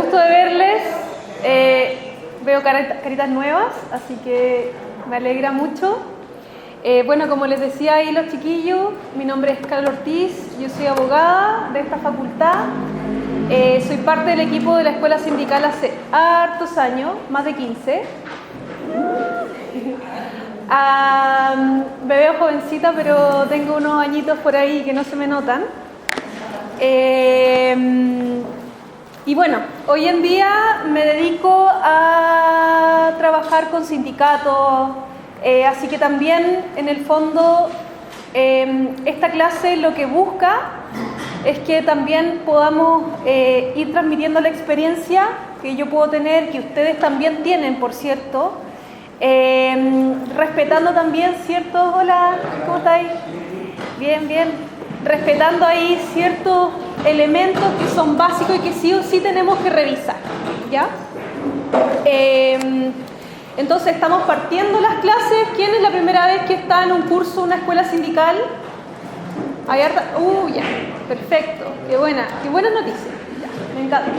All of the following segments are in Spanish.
gusto de verles. Veo caritas nuevas, así que me alegra mucho. Bueno, como les decía ahí los chiquillos, mi nombre es Carla Ortiz, yo soy abogada de esta facultad. Soy parte del equipo de la Escuela Sindical hace hartos años, más de 15. Me veo jovencita, pero tengo unos añitos por ahí que no se me notan. Y bueno, hoy en día me dedico a trabajar con sindicatos, así que también en el fondo esta clase lo que busca es que también podamos ir transmitiendo la experiencia que yo puedo tener, que ustedes también tienen, por cierto, respetando también ciertos... Hola, ¿cómo estáis? Bien, bien. Respetando ahí ciertos elementos que son básicos y que sí o sí tenemos que revisar, ¿ya? Entonces estamos partiendo las clases. ¿Quién es la primera vez que está en un curso, una escuela sindical? Ya, perfecto, qué buena noticia, ya, me encanta.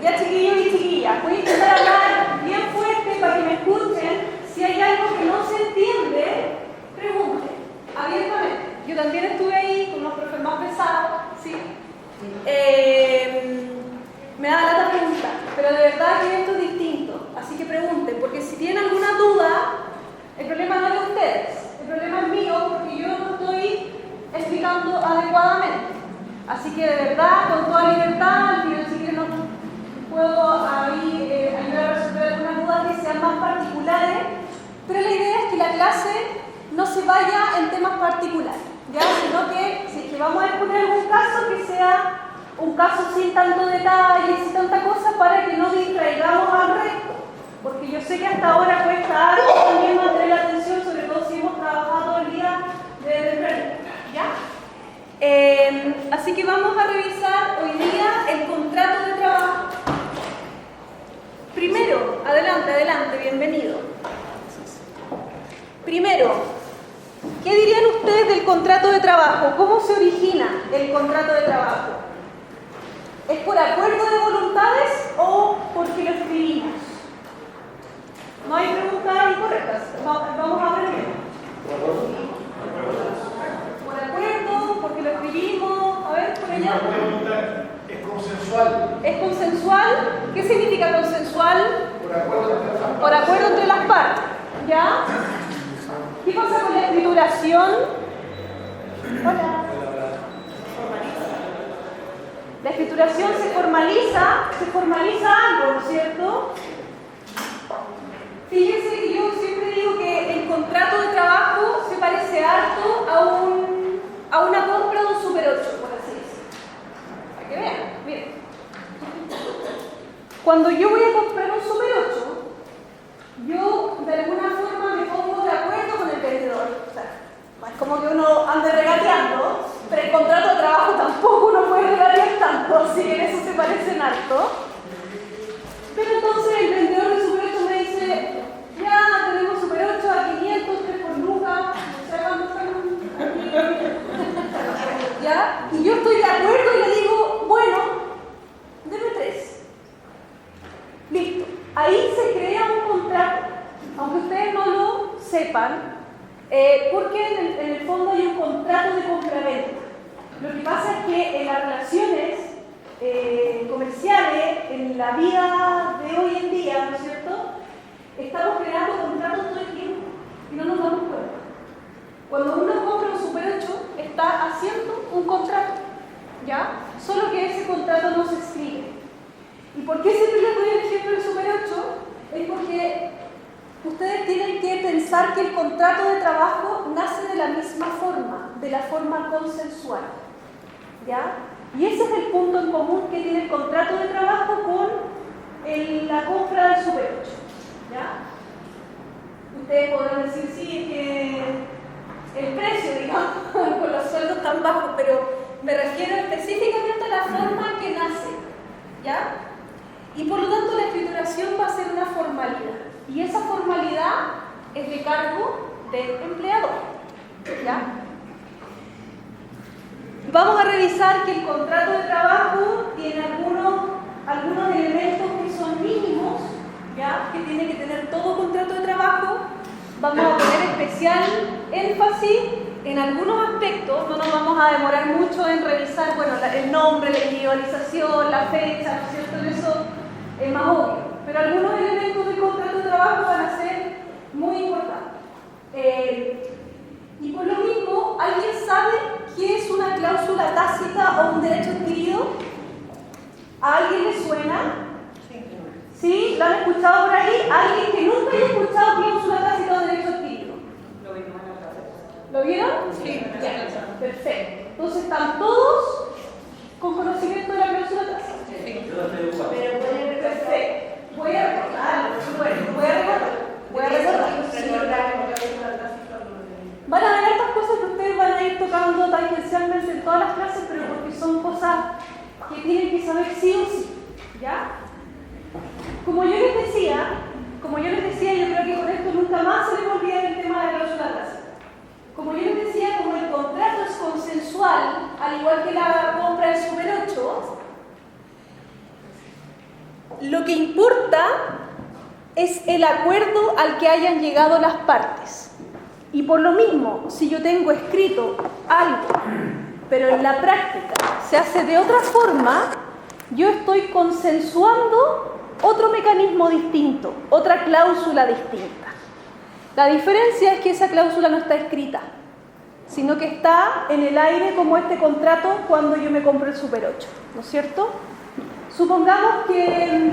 Ya, chiquillos y chiquillas, voy a intentar hablar bien fuerte para que me escuchen. Si hay algo que no se entiende, pregunten abiertamente. Yo también estuve ahí con unos profes más pesados, ¿sí? Me da lata preguntar, pero de verdad que esto es distinto. Así que pregunten, porque si tienen alguna duda, el problema no es de ustedes, el problema es mío, porque yo no estoy explicando adecuadamente. Así que de verdad, con toda libertad, al final si quieren no puedo ahí ayudar a resolver algunas dudas que sean más particulares, pero la idea es que la clase no se vaya en temas particulares, ¿ya? Sino que si es que vamos a exponer algún caso, que sea un caso sin tanto detalle, sin tanta cosa, para que no distraigamos al resto, porque yo sé que hasta ahora cuesta algo también mantener la atención, sobre todo si hemos trabajado todo el día desde temprano, ¿ya? Así que vamos a revisar hoy día el contrato de trabajo. Primero, adelante, bienvenido. Primero, ¿qué dirían ustedes del contrato de trabajo? ¿Cómo se origina el contrato de trabajo? ¿Es por acuerdo de voluntades o porque lo escribimos? No hay preguntas incorrectas. Vamos a aprender. Por acuerdo, porque lo escribimos. A ver, por allá. Es consensual. ¿Es consensual? ¿Qué significa consensual? Por acuerdo entre las partes. ¿Ya? ¿Qué pasa con la escrituración? Hola. La escrituración se formaliza algo, ¿no es cierto? Fíjense que yo siempre digo que el contrato de trabajo se parece harto a una compra de un Super 8, por así decirlo. Para que vean, miren. Cuando yo voy a comprar un Super 8, yo de alguna forma me pongo de acuerdo con el vendedor. O sea, no es como que uno ande regateando, pero el contrato de trabajo tampoco uno puede regatear tanto, así que en eso se parecen harto. Pero entonces el vendedor de Super 8 me dice, ya tenemos Super 8 a 500, 3 por lucas, o sea, ¿cuánto están aquí? ¿Ya? Y yo estoy de acuerdo y le digo, bueno, deme 3. Listo. Ahí se crea un contrato, aunque ustedes no lo sepan, porque en el fondo hay un contrato de compra-venta. Lo que pasa es que en las relaciones comerciales, en la vida de hoy en día, ¿no es cierto?, estamos creando contratos todo el tiempo y no nos damos cuenta. Cuando uno compra un Super 8, está haciendo un contrato, ¿ya? Solo que ese contrato no se escribe. ¿Y por qué siempre les doy el ejemplo del Super 8? Es porque ustedes tienen que pensar que el contrato de trabajo nace de la misma forma, de la forma consensual, ¿ya? Y ese es el punto en común que tiene el contrato de trabajo con la compra del Super 8, ¿ya? Ustedes podrán decir, sí, es que el precio, digamos, con los sueldos tan bajos, pero me refiero específicamente a la forma que nace, ¿ya? Y por lo tanto la escrituración va a ser una formalidad. Y esa formalidad es de cargo del empleador. ¿Ya? Vamos a revisar que el contrato de trabajo tiene algunos elementos que son mínimos, ¿ya? Que tiene que tener todo contrato de trabajo. Vamos a poner especial énfasis en algunos aspectos, no nos vamos a demorar mucho en revisar, bueno, el nombre, la individualización, la fecha, ¿no es cierto? Eso es más obvio, pero algunos elementos del contrato de trabajo van a ser muy importantes. Y por lo mismo, ¿alguien sabe qué es una cláusula tácita o un derecho adquirido? ¿A alguien le suena? ¿Sí? ¿Lo han escuchado por ahí? ¿Alguien que nunca haya escuchado cláusula tácita o derecho adquirido? ¿Lo vieron? Sí. Ya. Perfecto. Entonces, ¿están todos con conocimiento de la cláusula tácita? Sí. Perfecto. Voy a recordarlo. Voy a recordar. Van a ver estas cosas que ustedes van a ir tocando tangencialmente en todas las clases, pero porque son cosas que tienen que saber sí o sí. ¿Ya? Como yo les decía, yo creo que con esto nunca más se les va a olvidar el tema de la cláusula tácita. Como yo les decía, como el contrato es consensual, al igual que la compra del Super 8, lo que importa es el acuerdo al que hayan llegado las partes. Y por lo mismo, si yo tengo escrito algo, pero en la práctica se hace de otra forma, yo estoy consensuando otro mecanismo distinto, otra cláusula distinta. La diferencia es que esa cláusula no está escrita, sino que está en el aire como este contrato cuando yo me compro el Super 8, ¿no es cierto? Supongamos que,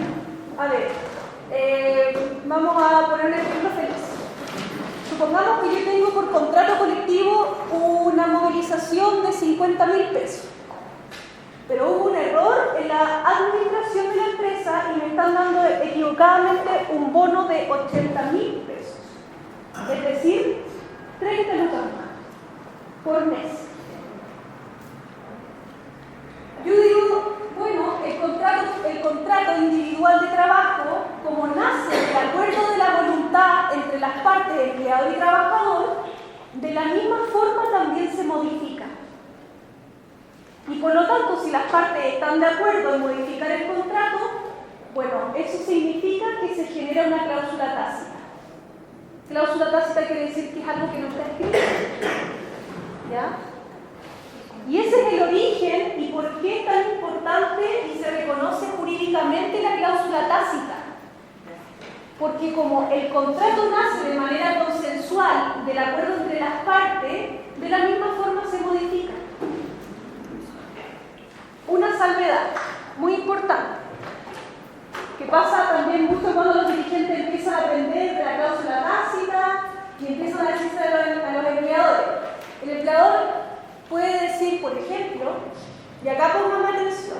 vamos a poner un ejemplo feliz. Supongamos que yo tengo por contrato colectivo una movilización de 50.000 pesos. Pero hubo un error en la administración de la empresa y me están dando equivocadamente un bono de 80.000 pesos. Es decir, 30 lucas más por mes. Yo digo, bueno, el contrato individual de trabajo, como nace del acuerdo de la voluntad entre las partes de empleador y trabajador, de la misma forma también se modifica. Y por lo tanto, si las partes están de acuerdo en modificar el contrato, bueno, eso significa que se genera una cláusula tácita. Cláusula tácita quiere decir que es algo que no está escrito. ¿Ya? Y ese es el origen y por qué es tan importante y se reconoce jurídicamente la cláusula tácita. Porque como el contrato nace de manera consensual del acuerdo entre las partes, de la misma forma se modifica. Una salvedad muy importante, que pasa también mucho cuando los dirigentes empiezan a aprender de la cláusula tácita y empiezan a decirse a los empleadores. El empleador puede decir, por ejemplo, y acá pongamos atención,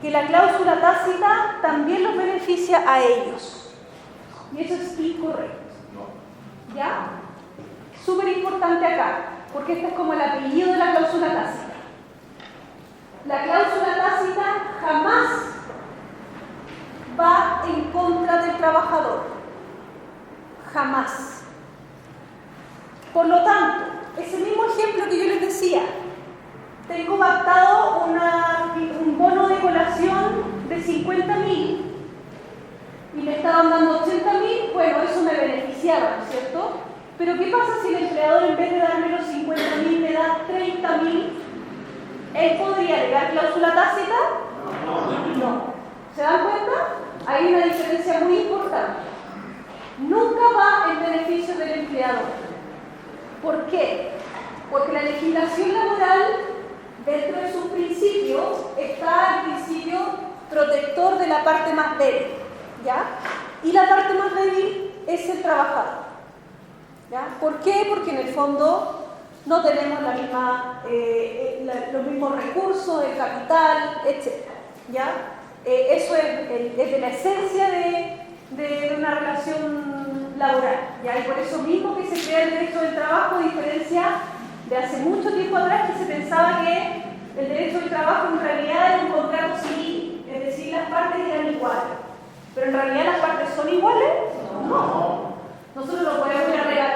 que la cláusula tácita también los beneficia a ellos. Y eso es incorrecto. ¿Ya? Súper importante acá, porque este es como el apellido de la cláusula tácita. La cláusula tácita jamás va en contra del trabajador. Jamás. Por lo tanto, ese mismo ejemplo que yo les decía, tengo pactado un bono de colación de 50.000 y me estaban dando 80.000, bueno, eso me beneficiaba, ¿no es cierto? Pero ¿qué pasa si el empleador en vez de darme los 50.000 me da 30.000? ¿Él podría alegar cláusula tácita? No. ¿Se dan cuenta? Hay una diferencia muy importante. Nunca va en beneficio del empleador. ¿Por qué? Porque la legislación laboral, dentro de sus principios, está el principio protector de la parte más débil, ¿ya? Y la parte más débil es el trabajador, ¿ya? ¿Por qué? Porque en el fondo no tenemos los mismos recursos, el capital, etc. ¿Ya? Eso es de la esencia de una relación laboral. ¿Ya? Y por eso mismo que se crea el derecho del trabajo, a diferencia de hace mucho tiempo atrás que se pensaba que el derecho del trabajo en realidad era un contrato civil, es decir, las partes eran iguales. Pero en realidad las partes son iguales, no. Nosotros no podemos ir a regalar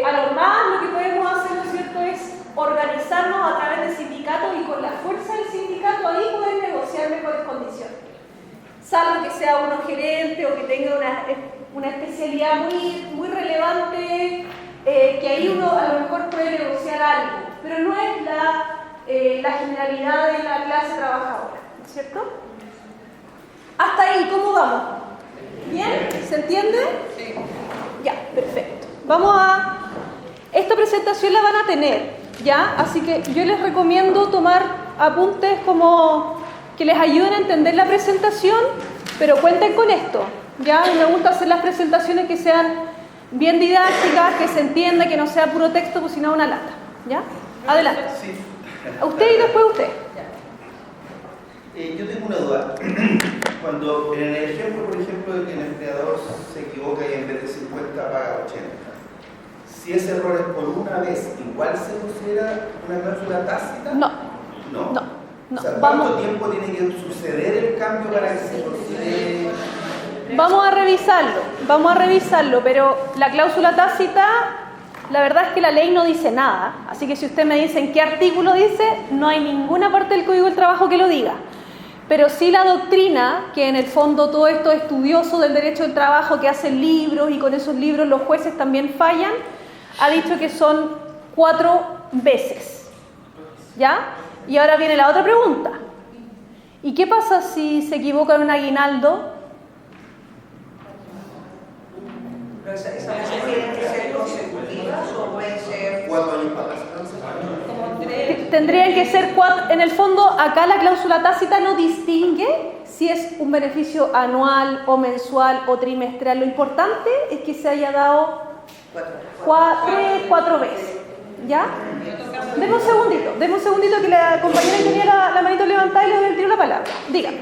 a lo más lo que podemos hacer, ¿no es cierto?, es organizarnos a través del sindicato y con la fuerza del sindicato ahí poder negociar mejores condiciones. Salvo que sea uno gerente o que tenga una especialidad muy relevante, que ahí uno a lo mejor puede negociar algo, pero no es la generalidad de la clase trabajadora, ¿no es cierto? Hasta ahí, ¿cómo vamos? ¿Bien? ¿Se entiende? Sí. Ya, perfecto. Vamos a... Esta presentación la van a tener, ¿ya? Así que yo les recomiendo tomar apuntes como que les ayuden a entender la presentación, pero cuenten con esto, ¿ya? Me gusta hacer las presentaciones que sean bien didácticas, que se entienda, que no sea puro texto, pues sino una lata, ¿ya? Adelante. Sí. Usted y después usted. Yo tengo una duda. Cuando en el ejemplo, por ejemplo, de que el empleador se equivoca y en vez de 50 paga 80, si ese error es por una vez, ¿igual se considera una cláusula tácita? No. No. No. No. O sea, ¿cuánto Vamos. tiempo tiene que suceder el cambio para que se considere? Vamos a revisarlo, pero la cláusula tácita, la verdad es que la ley no dice nada, así que si usted me dice en qué artículo dice, no hay ninguna parte del Código del Trabajo que lo diga. Pero sí la doctrina, que en el fondo todo esto estudioso del derecho del trabajo que hacen libros y con esos libros los jueces también fallan, ha dicho que son 4 veces. ¿Ya? Y ahora viene la otra pregunta. ¿Y qué pasa si se equivoca en un aguinaldo? Pero esas veces tienen que ser consecutivas o pueden ser 4 años para atrás. como 3. Tendrían que ser 4. En el fondo, acá la cláusula tácita no distingue si es un beneficio anual o mensual o trimestral. Lo importante es que se haya dado 4 veces. ¿Ya? Deme un segundito que la compañera que tenía la manito levantada y le voy a tirar la palabra. Dígame.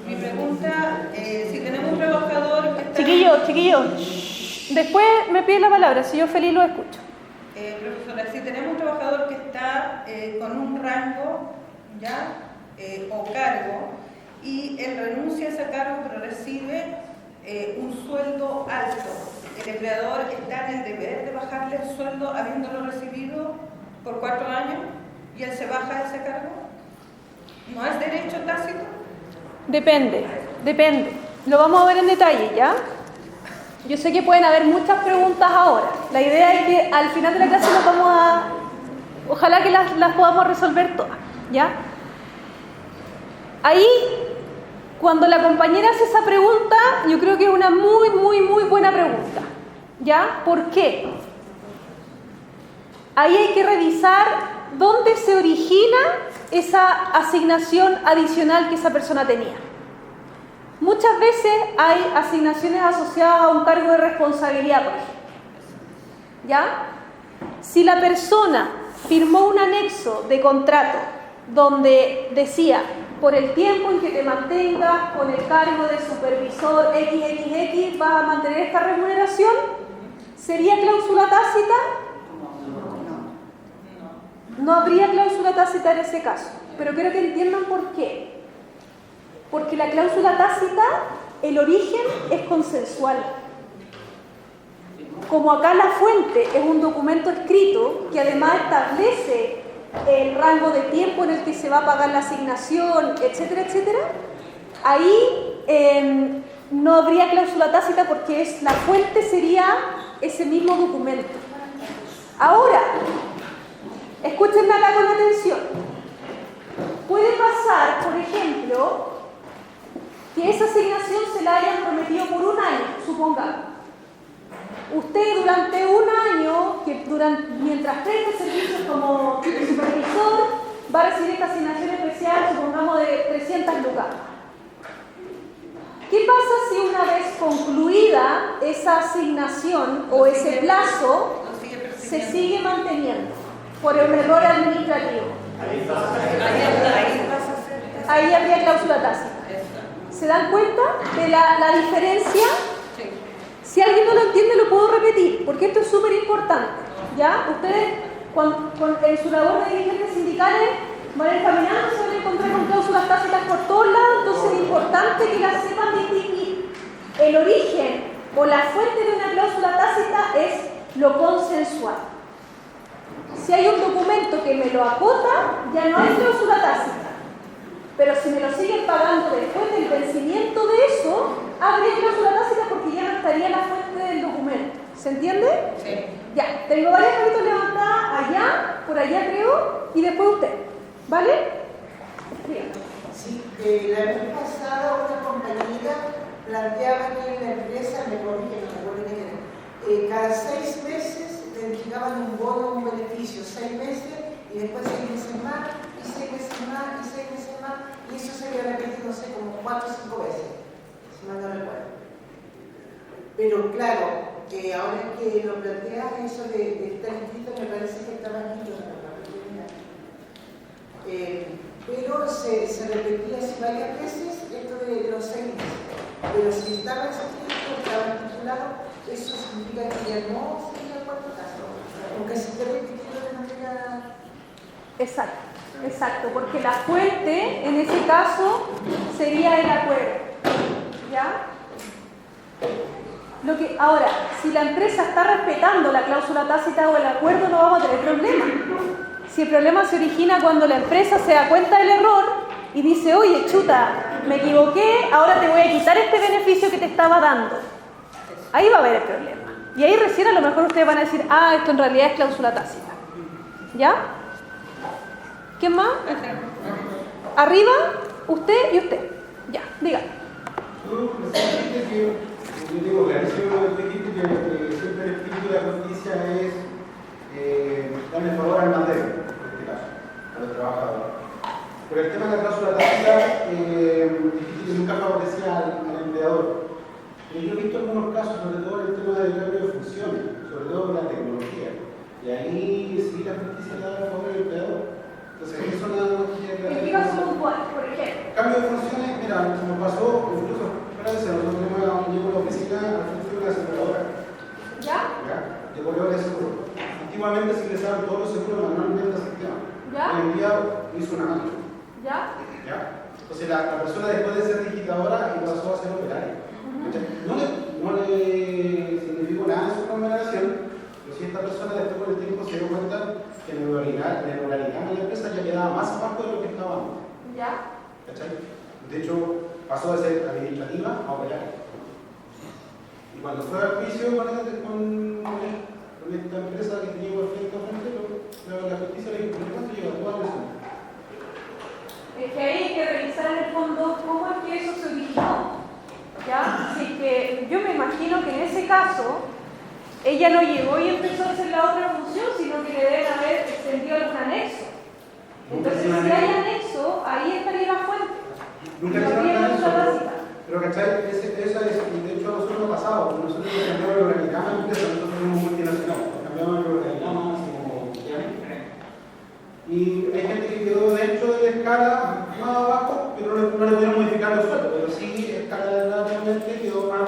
Mi pregunta, si tenemos un trabajador que está... Chiquillos, después me pide la palabra, si yo feliz lo escucho. Profesora, si tenemos un trabajador que está con un rango ya o cargo y él renuncia a ese cargo pero recibe un sueldo alto, el empleador está en el deber de bajarle el sueldo habiéndolo recibido por 4 años y él se baja de ese cargo. ¿No es derecho tácito? Depende. Lo vamos a ver en detalle, ¿ya? Yo sé que pueden haber muchas preguntas ahora. La idea es que al final de la clase nos vamos a... Ojalá que las podamos resolver todas, ¿ya? Ahí, cuando la compañera hace esa pregunta, yo creo que es una muy buena pregunta, ¿ya? ¿Por qué? Ahí hay que revisar dónde se origina esa asignación adicional que esa persona tenía. Muchas veces hay asignaciones asociadas a un cargo de responsabilidad, por ejemplo. ¿Ya? Si la persona firmó un anexo de contrato donde decía, por el tiempo en que te mantengas con el cargo de supervisor XXX vas a mantener esta remuneración, ¿sería cláusula tácita? No habría cláusula tácita en ese caso, pero quiero que entiendan por qué. Porque la cláusula tácita, el origen es consensual. Como acá la fuente es un documento escrito que además establece el rango de tiempo en el que se va a pagar la asignación, etcétera, ahí no habría cláusula tácita porque la fuente sería ese mismo documento. Ahora, escúchenme acá con atención. Puede pasar, por ejemplo, que esa asignación se la hayan prometido por un año, supongamos. Usted durante un año, mientras preste servicios como supervisor, va a recibir esta asignación especial, supongamos de 300 lucas. ¿Qué pasa si una vez concluida esa asignación o ese plazo se sigue manteniendo por un error administrativo? Ahí habría cláusula tácita. ¿Se dan cuenta de la diferencia? Si alguien no lo entiende, lo puedo repetir, porque esto es súper importante. ¿Ya? Ustedes, en su labor de dirigentes sindicales, van a ir caminando, se van a encontrar con cláusulas tácitas por todos lados, entonces es importante que las sepan distinguir. El origen o la fuente de una cláusula tácita es lo consensual. Si hay un documento que me lo acota, ya no hay cláusula tácita. Pero si me lo siguen pagando después del vencimiento de eso, habría cláusula tácita porque ya no estaría la fuente del documento. ¿Se entiende? Sí. Ya, tengo varias manitos levantadas allá, por allá creo, y después usted. ¿Vale? Dígame. Sí, la vez pasada una compañera planteaba que en la empresa, me corrigen, no me acuerdo quién era, cada 6 meses le entregaban un bono, un beneficio, 6 meses, y después 6 meses más, y 6 meses más, y 6 meses más, y eso se había repetido, no sé, como 4 o 5 veces, si mal no recuerdo. Pero claro, ahora que lo planteas, eso de estar inscrito, me parece que estaba inscrito en la oportunidad. Pero se repetía así varias veces esto de los 6 meses. Pero si estaba inscrito, estaba titulado, eso significa que ya no sería el cuarto caso, aunque se esté repitiendo de manera... Exacto, exacto, porque la fuente en ese caso sería el acuerdo. ¿Ya? Ahora, si la empresa está respetando la cláusula tácita o el acuerdo, no vamos a tener problema. Si el problema se origina cuando la empresa se da cuenta del error y dice, oye, chuta, me equivoqué, ahora te voy a quitar este beneficio que te estaba dando. Ahí va a haber el problema. Y ahí recién a lo mejor ustedes van a decir, esto en realidad es cláusula tácita. ¿Ya? ¿Quién más? Arriba, usted y usted. Ya, diga. Tú dijiste que, yo digo, clarísimo, dijiste que siempre el espíritu de la justicia es darle favor al más débil, en este caso, a los trabajadores. Pero el tema de la cláusula tácita, dijiste que nunca favorecía al empleador. Yo he visto algunos casos, sobre todo en el tema del cambio de funciones, sobre todo en la tecnología. Y ahí sí la justicia le da a favor al empleador. Entonces, eso nada más quiere ¿En qué caso puntual, por ejemplo? Cambio de funciones, mira, como pasó, incluso, espérense, nosotros tenemos una oficina al frente de una aseguradora. ¿Ya? ¿Ya? De correo de seguro. Antiguamente se ingresaban todos los seguros manualmente al sistema. ¿Ya? Hoy en día hizo una máquina. ¿Ya? ¿Ya? Entonces la persona después de ser digitadora pasó a ser operaria. No le significó nada en su remuneración, pero si esta persona después con el tiempo se dio cuenta que el organigrama de la empresa ya quedaba más abajo de lo que estaba antes. ¿Ya? ¿Cachai? De hecho, pasó de ser administrativa a operaria. Y cuando fue al juicio con esta empresa que tenía perfecto frente, la justicia le dijo, ¿por cuánto llega? ¿Tú vas a presionar? Es que ahí hay que revisar en el fondo cómo es que eso se originó. ¿Ya? Así que yo me imagino que en ese caso ella no llegó y empezó a hacer la otra función, sino que le deben haber extendido algún anexo. Entonces, si hay anexo, ahí estaría la fuente. Nunca No se habría trata de cláusula eso. tácita. Pero, ¿cachai? Esa es, de hecho, a nosotros nos ha pasado. Cuando nosotros cambiamos el organigrama de la empresa, nosotros somos multinacional. Cambiamos el organigrama así como y hay gente que quedó dentro de la escala más abajo, pero no le pudieron modificar los sueldos, pero sí escala realmente quedó más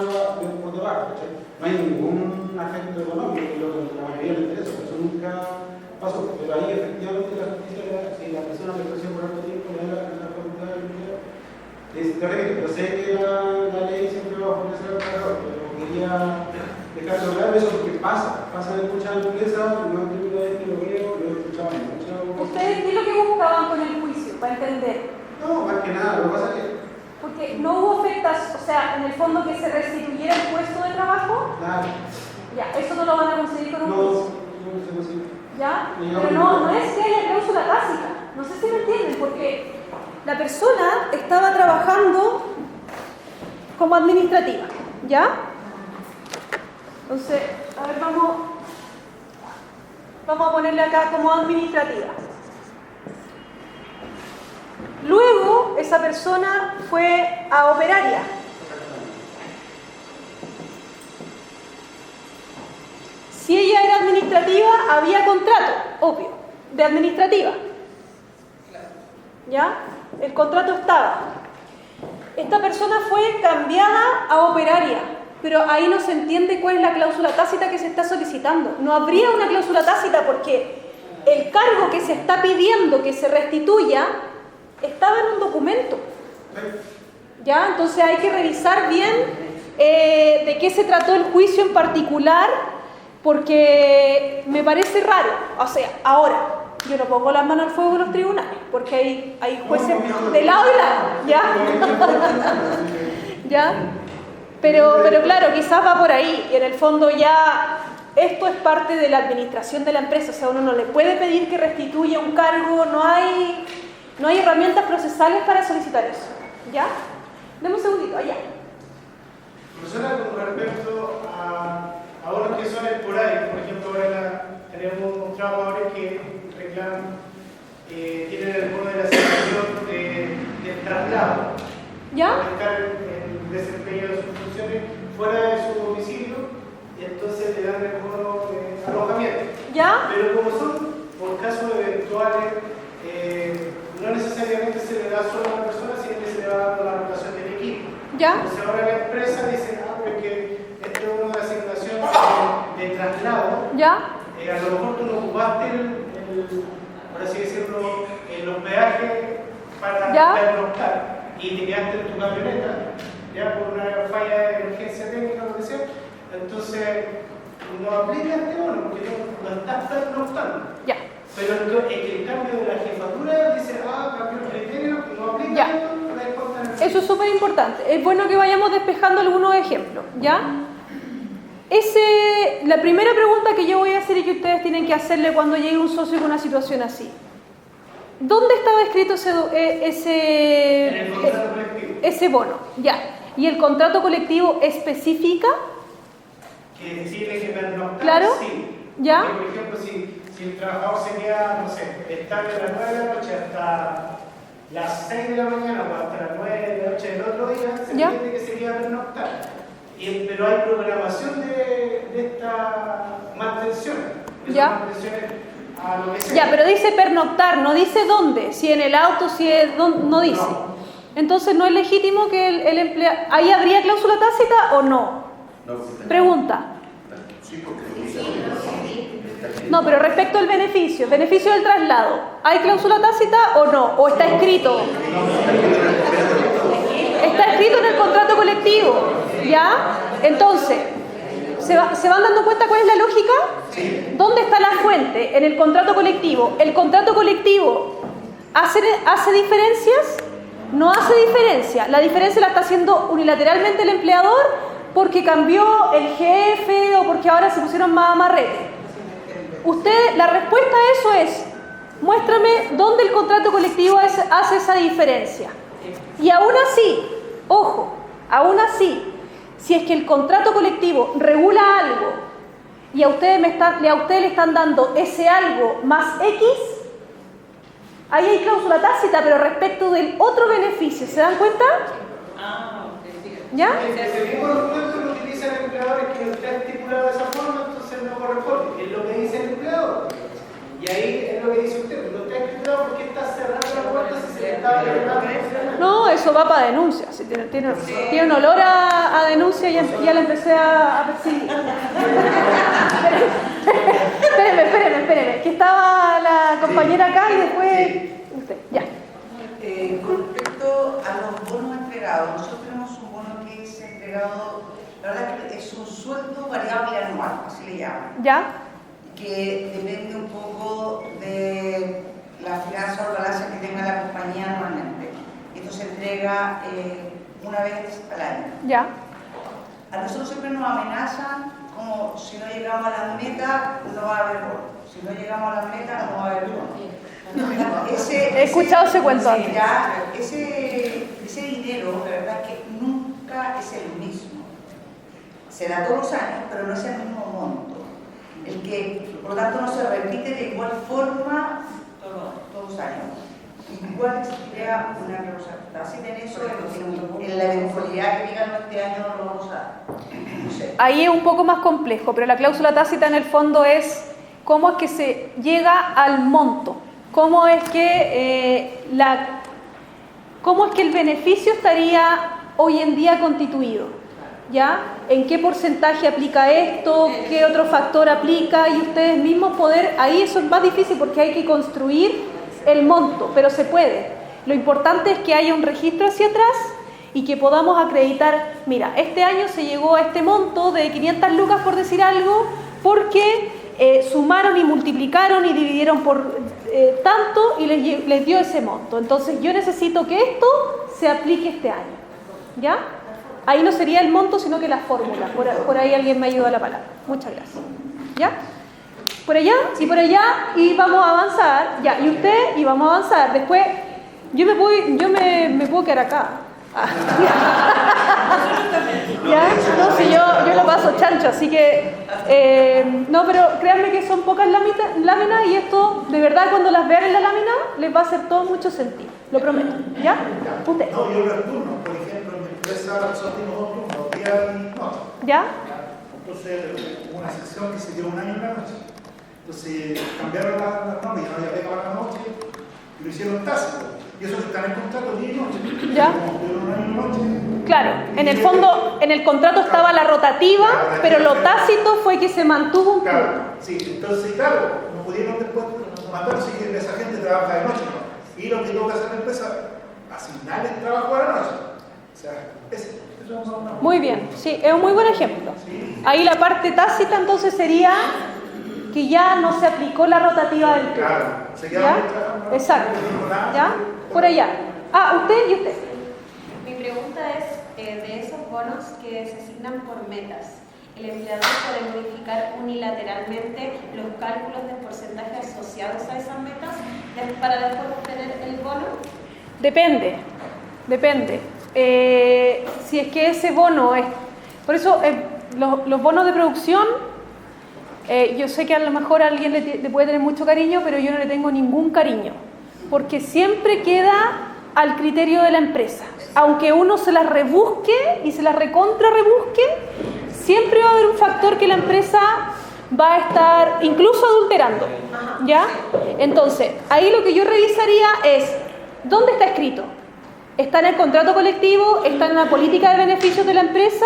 por debajo. ¿Cachai? No hay ningún agente económico, que la mayoría le interesa, eso nunca pasó. Pero ahí efectivamente la justicia, si la persona que creció por alto tiempo le da la facultad de empleo, yo sé que la ley siempre va a favorecer al trabajador, pero quería dejarlo claro eso porque pasa en muchas empresas, no es la primera vez que lo veo, lo he escuchado en muchas. ¿Ustedes qué es lo que buscaban con el juicio, para entender? No, más que nada, lo que pasa es que... Porque no hubo ofertas, o sea, en el fondo que se restituyera el puesto de trabajo. Claro. Ya, eso no lo van a conseguir con un juicio. No se consigue. ¿Ya? Pero no es que haya cláusula tácita. No sé si me entienden, porque la persona estaba trabajando como administrativa, ¿ya? Entonces, a ver, vamos a ponerle acá como administrativa. Luego, esa persona fue a operaria. Si ella era administrativa, había contrato, obvio, de administrativa. ¿Ya? El contrato estaba. Esta persona fue cambiada a operaria, pero ahí no se entiende cuál es la cláusula tácita que se está solicitando. No habría una cláusula tácita porque el cargo que se está pidiendo que se restituya estaba en un documento. ¿Ya? Entonces hay que revisar bien de qué se trató el juicio en particular porque me parece raro. O sea, ahora, yo no pongo las manos al fuego en los tribunales, porque hay jueces de lado y lado, ¿ya? ¿Ya? Pero claro, quizás va por ahí, y en el fondo ya esto es parte de la administración de la empresa, o sea, uno no le puede pedir que restituya un cargo, no hay herramientas procesales para solicitar eso, ¿ya? Deme un segundito, allá. Profesora, con respecto a bonos que son esporádicos, por ejemplo, ahora tenemos trabajadores que reclaman, tienen el bono de la asignación del traslado, ¿Ya? para estar en desempeño de sus funciones fuera de su domicilio, y entonces le dan el bono de alojamiento. ¿Ya? Pero como son por casos eventuales, no necesariamente se le da solo a una persona, sino que se le va dando la rotación del equipo. ¿Ya? Entonces ahora la empresa dice, porque este es uno de asignación de traslado, ¿Ya? a lo mejor tú no ocupaste por así decirlo, los peajes para ¿Ya? pernoctar y te quedaste en tu camioneta, ya por una falla de emergencia técnica o lo que sea, entonces no aplica este bono porque no estás pernoctando. ¿Ya? Pero el cambio de la jefatura dice, cambió el criterio, no aplica Ya. esto, la descuentan. Eso es súper importante. Es bueno que vayamos despejando algunos ejemplos, ¿ya? La primera pregunta que yo voy a hacer y que ustedes tienen que hacerle cuando llegue un socio con una situación así. ¿Dónde estaba escrito En el contrato colectivo. ese bono? Ya. ¿Y el contrato colectivo especifica? Que tiene que pernoctar, Claro. sí. ¿Ya? Porque, por ejemplo, si el trabajador se queda, no sé, está de las 9 de la noche hasta las 6 de la mañana o hasta las 9 de la noche del otro día, se ¿Ya? entiende que se queda pernoctar. Pero hay programación de esta mantención. Esas ¿Ya? mantenciones a lo que sea. Ya, pero dice pernoctar, no dice dónde, si en el auto, si es no dice. No. Entonces no es legítimo que el empleado... ¿Ahí habría cláusula tácita o no? Pregunta. Sí, porque No, pero respecto al beneficio del traslado, ¿hay cláusula tácita o no? ¿O está escrito? Está escrito en el contrato colectivo, ¿ya? Entonces, ¿se van dando cuenta cuál es la lógica? Sí. ¿Dónde está la fuente? En el contrato colectivo. ¿El contrato colectivo hace diferencias? No hace diferencia. La diferencia la está haciendo unilateralmente el empleador porque cambió el jefe o porque ahora se pusieron más amarrete. La respuesta a eso es, muéstrame dónde el contrato colectivo hace esa diferencia. Y aún así, ojo, aún así, si es que el contrato colectivo regula algo y a ustedes le están dando ese algo más X, ahí hay cláusula tácita, pero respecto del otro beneficio, ¿se dan cuenta? ¿Ya? Ese mismo documento lo utiliza el empleador, es que no está estipulado de esa forma, entonces no corresponde. Es lo que dice el empleador. Y ahí es lo que dice usted, no está estipulado porque está cerrando la puerta si se le está llegando. No, eso va para denuncia. Si tiene un olor a denuncia y ya la empecé a percibir. Espéreme, que estaba la compañera acá y después usted. Ya. Con respecto a los bonos entregados, nosotros tenemos un bono que es entregado, la verdad que es un sueldo variable anual, así le llaman, ¿Ya? que depende un poco de la finanza o balanza que tenga la compañía anualmente. Esto se entrega una vez al año. ¿Ya? A nosotros siempre nos amenazan como si no llegamos a las metas no va a haber bono, si no llegamos a las metas no va a haber bono. He escuchado ese cuento antes. Sí, ya, ese dinero, la verdad es que nunca es el mismo. Se da todos los años, pero no es el mismo monto. El que, por lo tanto, no se repite de igual forma todos los años. Igual existiría una cláusula tácita en eso, en la eventualidad que digan este año no lo vamos a dar. No sé. Ahí es un poco más complejo, pero la cláusula tácita en el fondo es cómo es que se llega al monto. ¿Cómo es que el beneficio estaría hoy en día constituido? ¿Ya? ¿En qué porcentaje aplica esto? ¿Qué otro factor aplica? Y ustedes mismos ahí eso es más difícil porque hay que construir el monto, pero se puede. Lo importante es que haya un registro hacia atrás y que podamos acreditar, mira, este año se llegó a este monto de 500 lucas por decir algo, porque sumaron y multiplicaron y dividieron por tanto y les dio ese monto. Entonces yo necesito que esto se aplique este año. ¿Ya? Ahí no sería el monto, sino que la fórmula. Por ahí alguien me ayuda a la palabra. Muchas gracias. ¿Ya? Por allá y por allá y vamos a avanzar. Ya, y usted y vamos a avanzar. Después, yo me puedo quedar acá. ¿Ya? No, si yo lo paso chancho, así que no, pero créanme que son pocas láminas y esto, de verdad, cuando las vean en la lámina, les va a hacer todo mucho sentido, lo prometo. ¿Ya? Usted. No, yo los turnos, por ejemplo, en mi empresa nosotros tenemos dos turnos, día y noche. ¿Ya? Entonces, hubo una sesión que se dio un año en la noche. Entonces, cambiaron las normas, ya no había pega para la noche, y lo hicieron tácito. Y eso que está en el contrato día y noche. ¿Ya? Como tuvieron un año y noche. Claro, en el fondo, en el contrato estaba la rotativa, pero lo tácito fue que se mantuvo un Claro, sí, entonces, claro, no pudieron después mandar si esa gente trabaja de noche, ¿no? Y lo que tuvo que hacer la empresa, asignar el trabajo a la noche. O sea, eso es una... Muy bien, sí, es un muy buen ejemplo. Ahí la parte tácita entonces sería que ya no se aplicó la rotativa del turno. Claro, se quedaron ¿Ya? trabajando. Exacto. ¿Ya? Por allá. Ah, usted y usted. Mi pregunta es, de esos bonos que se asignan por metas, ¿el empleador puede modificar unilateralmente los cálculos de porcentaje asociados a esas metas para después obtener el bono? Depende. Si es que ese bono es... Por eso, los bonos de producción, yo sé que a lo mejor a alguien le puede tener mucho cariño, pero yo no le tengo ningún cariño, porque siempre queda al criterio de la empresa. Aunque uno se las rebusque y se las recontra rebusque, siempre va a haber un factor que la empresa va a estar incluso adulterando. ¿Ya? Entonces, ahí lo que yo revisaría es, ¿dónde está escrito? ¿Está en el contrato colectivo? ¿Está en la política de beneficios de la empresa?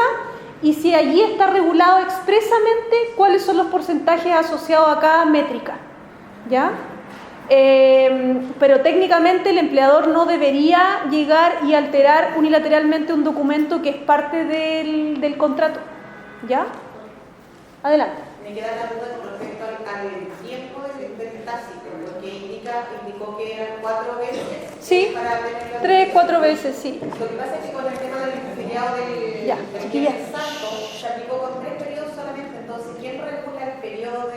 Y si allí está regulado expresamente cuáles son los porcentajes asociados a cada métrica. ¿Ya? Pero técnicamente el empleador no debería llegar y alterar unilateralmente un documento que es parte del contrato. ¿Ya? Adelante. Me queda la duda con respecto al tiempo del tácito, porque indicó que eran 4 veces. Sí, para tener 3, 4 veces, sí. Lo que pasa es que con el tema del feriado del Viernes Santo se aplicó con 3 periodos solamente, entonces ¿quién regula el periodo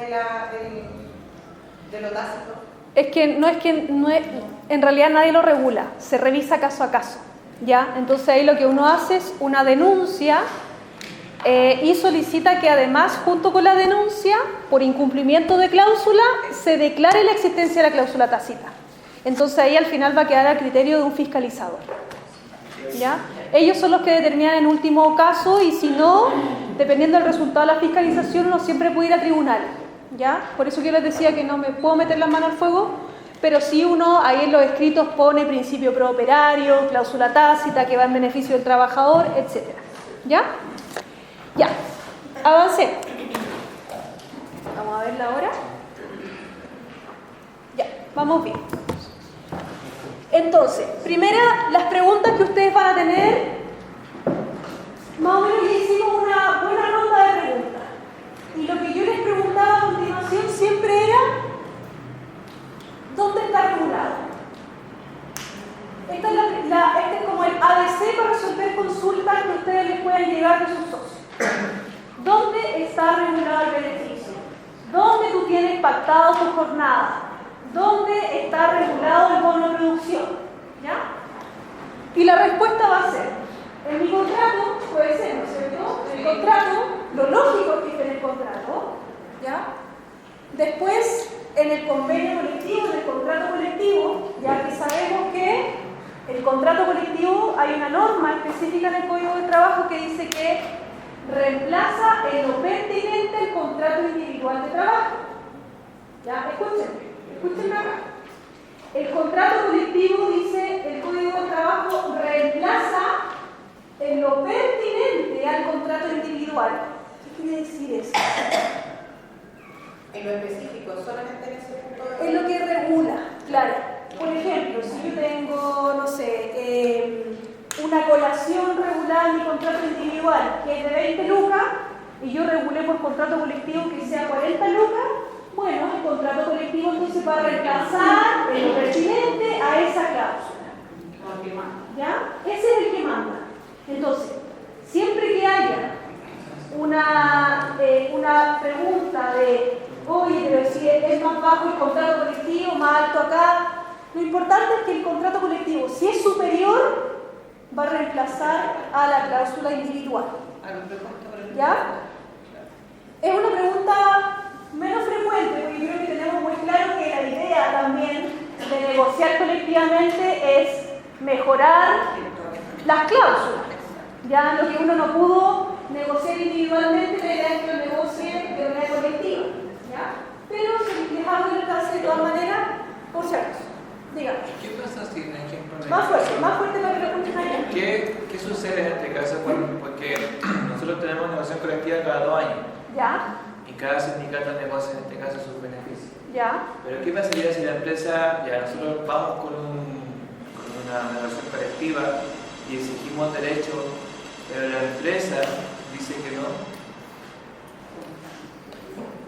de lo tácito? En realidad nadie lo regula, se revisa caso a caso, ¿ya? Entonces ahí lo que uno hace es una denuncia y solicita que además, junto con la denuncia, por incumplimiento de cláusula, se declare la existencia de la cláusula tácita. Entonces ahí al final va a quedar al criterio de un fiscalizador, ¿ya? Ellos son los que determinan en último caso y si no, dependiendo del resultado de la fiscalización, uno siempre puede ir a tribunal. ¿Ya? Por eso que les decía que no me puedo meter las manos al fuego, pero sí uno ahí en los escritos pone principio prooperario, cláusula tácita que va en beneficio del trabajador, etc. ¿Ya? Ya, avancé. Vamos a ver la hora. Ya, vamos bien. Entonces, primera, las preguntas que ustedes van a tener, más o menos ya hicimos una buena ronda de preguntas. Y lo que yo les preguntaba a continuación siempre era, ¿dónde está regulado? Este es como el ABC para resolver consultas que ustedes les puedan llegar de sus socios. ¿Dónde está regulado el beneficio? ¿Dónde tú tienes pactado tu jornada? ¿Dónde está regulado el bono de producción? ¿Ya? Y la respuesta va a ser, en mi contrato, puede ser, ¿no es cierto? En el contrato, lo lógico es que esté en el contrato, ¿ya? Después, en el convenio colectivo, en el contrato colectivo, ya que sabemos que el contrato colectivo, hay una norma específica en el Código de Trabajo que dice que reemplaza en lo pertinente el contrato individual de trabajo. ¿Ya? Escúchenme acá. El contrato colectivo, dice el Código de Trabajo, reemplaza en lo pertinente al contrato individual. ¿Qué quiere decir eso? En lo específico, solamente en ese punto. En lo que regula, claro. Por ejemplo, si yo tengo, no sé, una colación regular en mi contrato individual que es de 20 lucas, y yo regulé por contrato colectivo que sea 40 lucas, bueno, el contrato colectivo entonces va a reemplazar en lo pertinente a esa cláusula. ¿Ya? Ese es el que manda. Entonces, siempre que haya una pregunta de, oye, pero si es más bajo el contrato colectivo, más alto acá, lo importante es que el contrato colectivo, si es superior, va a reemplazar a la cláusula individual. ¿Ya? Es una pregunta menos frecuente, porque creo que tenemos muy claro que la idea también de negociar colectivamente es mejorar las cláusulas. Ya lo que uno no pudo negociar individualmente, la idea es que lo negocie de manera colectiva. ¿Ya? Pero si les hago el alcance de todas maneras, por si acaso. Dígame. ¿Qué pasa si, en ejemplo, Más fuerte para que lo escuchen allá. ¿Qué sucede en este caso? Porque nosotros tenemos negociación colectiva cada 2 años. ¿Ya? Y cada sindicato negocia en este caso sus beneficios. ¿Ya? Pero ¿qué pasaría si la empresa, ya nosotros vamos con una negociación colectiva y exigimos derechos, pero la empresa dice que no?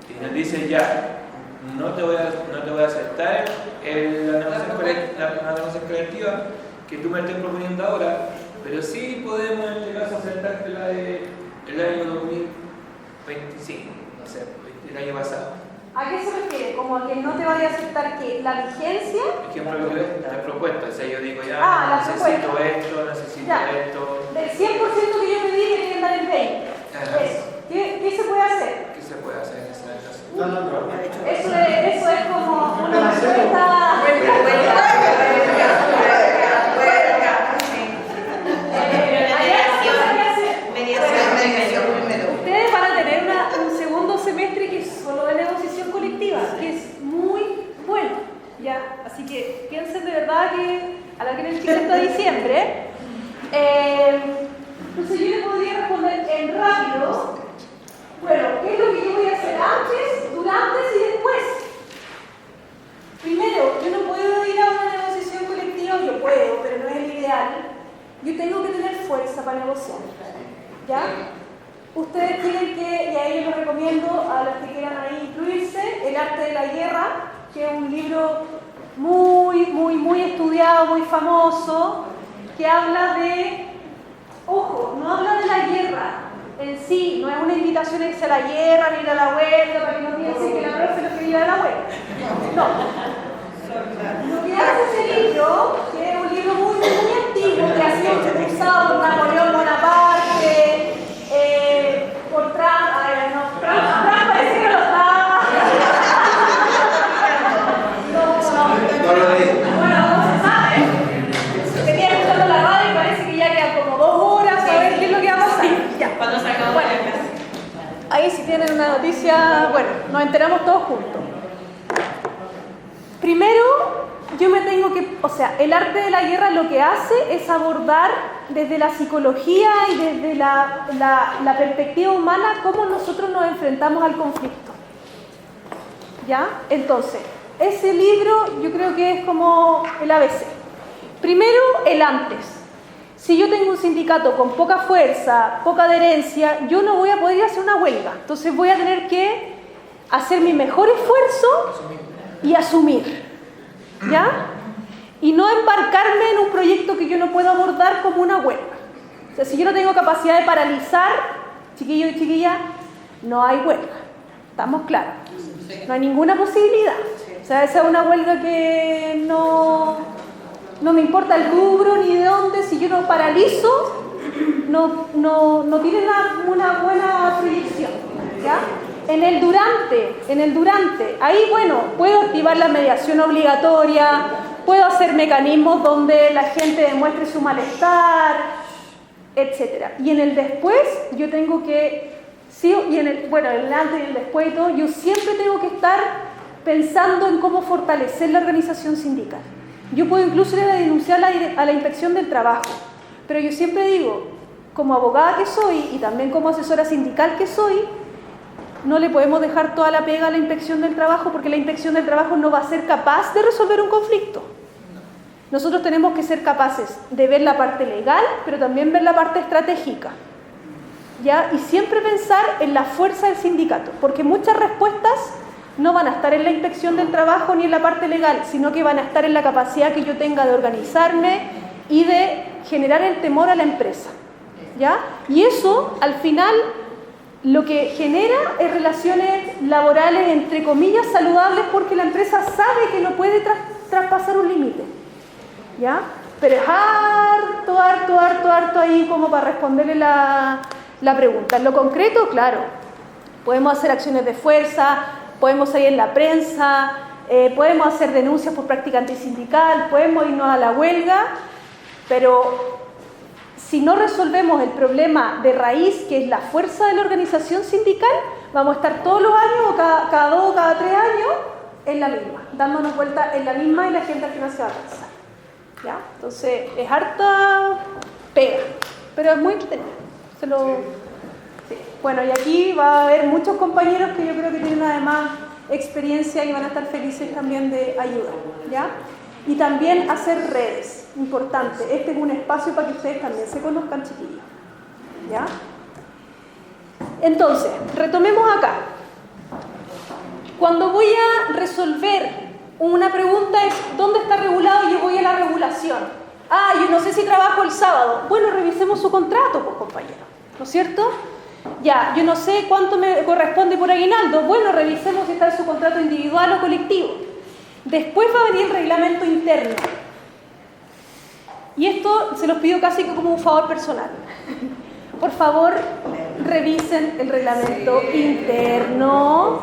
Y nos dice ya, no te voy a aceptar la negociación colectiva que tú me estés proponiendo ahora, pero sí podemos en este caso aceptarte la del año 2025, no sé, el año pasado. ¿A qué se refiere? ¿Como a que no te vaya a aceptar que la vigencia? Ejemplo, la propuesta, o sea, yo digo ya, la necesito propuesta. esto, necesito Ya. esto. Del 100% que yo pedí, tiene que dar el 20%. Ajá. Eso. ¿Qué se puede hacer? ¿Qué se puede hacer en ese caso? Eso es como una respuesta. Ustedes van a tener un segundo semestre que es solo de negociación colectiva, que es muy bueno. ¿Ya? Así que piensen de verdad que a la que necesito hasta diciembre. Entonces yo le podría responder en rápido. Bueno, ¿qué es lo que yo voy a hacer antes, durante y después? Primero, yo no puedo ir a una negociación colectiva, yo puedo, pero no es el ideal. Yo tengo que tener fuerza para negociar. ¿Ya? Ustedes tienen que, y a ellos les recomiendo, a los que quieran ahí incluirse, El arte de la guerra, que es un libro muy estudiado, muy famoso, que habla de, ojo, no habla de la guerra en sí, no es una invitación a irse a la guerra, ni ir a la huelga, para que no piensen que la profe no quería ir a la huelga. No. Lo que hace ese libro, que es un libro muy antiguo, que ha sido usado por Napoleón Bonaparte, por Trump, Trump parece que lo estaba. No lo leí. Bueno, no se sabe. Venía escuchando la radio y parece que ya quedan como 2 horas a ver qué es lo que va a pasar. Ya. Cuando se acabó Bueno, la clase. ahí sí tienen una noticia, bueno, nos enteramos todos juntos. Primero, yo me tengo que, o sea, el arte de la guerra lo que hace es abordar desde la psicología y desde la perspectiva humana cómo nosotros nos enfrentamos al conflicto. ¿Ya? Entonces, ese libro yo creo que es como el ABC. Primero, el antes. Si yo tengo un sindicato con poca fuerza, poca adherencia, yo no voy a poder ir a hacer una huelga. Entonces voy a tener que hacer mi mejor esfuerzo y asumir. ¿Ya? Y no embarcarme en un proyecto que yo no puedo abordar como una huelga. O sea, si yo no tengo capacidad de paralizar, chiquillo y chiquilla, no hay huelga. ¿Estamos claros? No hay ninguna posibilidad. O sea, esa es una huelga que no me importa el rubro ni de dónde. Si yo no paralizo, no tiene una buena proyección. ¿Ya? En el durante, ahí bueno, puedo activar la mediación obligatoria, puedo hacer mecanismos donde la gente demuestre su malestar, etc. Y en el después, yo tengo que, sí, y en el antes y el después y todo, yo siempre tengo que estar pensando en cómo fortalecer la organización sindical. Yo puedo incluso ir a denunciar a la inspección del trabajo, pero yo siempre digo, como abogada que soy y también como asesora sindical que soy, no le podemos dejar toda la pega a la inspección del trabajo porque la inspección del trabajo no va a ser capaz de resolver un conflicto. Nosotros tenemos que ser capaces de ver la parte legal, pero también ver la parte estratégica. ¿ya? Y siempre pensar en la fuerza del sindicato, porque muchas respuestas no van a estar en la inspección del trabajo ni en la parte legal, sino que van a estar en la capacidad que yo tenga de organizarme y de generar el temor a la empresa, ¿ya? Y eso, al final, lo que genera es relaciones laborales, entre comillas, saludables, porque la empresa sabe que no puede traspasar un límite, ¿ya? Pero es harto ahí como para responderle la pregunta. En lo concreto, claro, podemos hacer acciones de fuerza, podemos salir en la prensa, podemos hacer denuncias por práctica antisindical, podemos irnos a la huelga, pero si no resolvemos el problema de raíz, que es la fuerza de la organización sindical, vamos a estar todos los años, o cada 2 o cada 3 años, en la misma, dándonos vuelta en la misma y la gente al final se va a cansar, ¿ya? Entonces, es harta pega, pero es muy entretenido. Sí. Bueno, y aquí va a haber muchos compañeros que yo creo que tienen además experiencia y van a estar felices también de ayudar, ¿ya? Y también hacer redes, importante. Este es un espacio para que ustedes también se conozcan, chiquillos, ¿ya? Entonces, retomemos acá. Cuando voy a resolver una pregunta es, ¿dónde está regulado? Y yo voy a la regulación. Ah, yo no sé si trabajo el sábado. Bueno, revisemos su contrato, pues, compañero, ¿no es cierto? Ya, yo no sé cuánto me corresponde por aguinaldo. Bueno, revisemos si está en su contrato individual o colectivo. Después va a venir el reglamento interno. Y esto se los pido casi como un favor personal. Por favor, revisen el reglamento interno.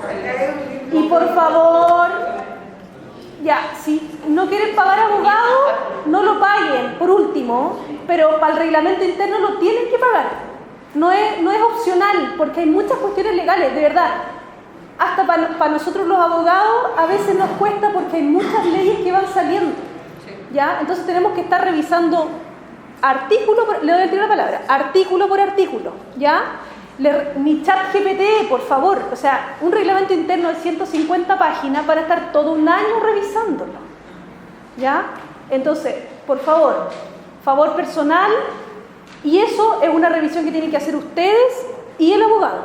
Y por favor, ya, si no quieren pagar abogado, no lo paguen, por último, pero para el reglamento interno lo tienen que pagar. No es opcional, porque hay muchas cuestiones legales, de verdad. Hasta para nosotros los abogados a veces nos cuesta porque hay muchas leyes que van saliendo, ¿ya? Entonces tenemos que estar revisando artículo por artículo, ¿ya? Ni ChatGPT, por favor, o sea, un reglamento interno de 150 páginas para estar todo un año revisándolo, ¿ya? Entonces, por favor personal, y eso es una revisión que tienen que hacer ustedes y el abogado,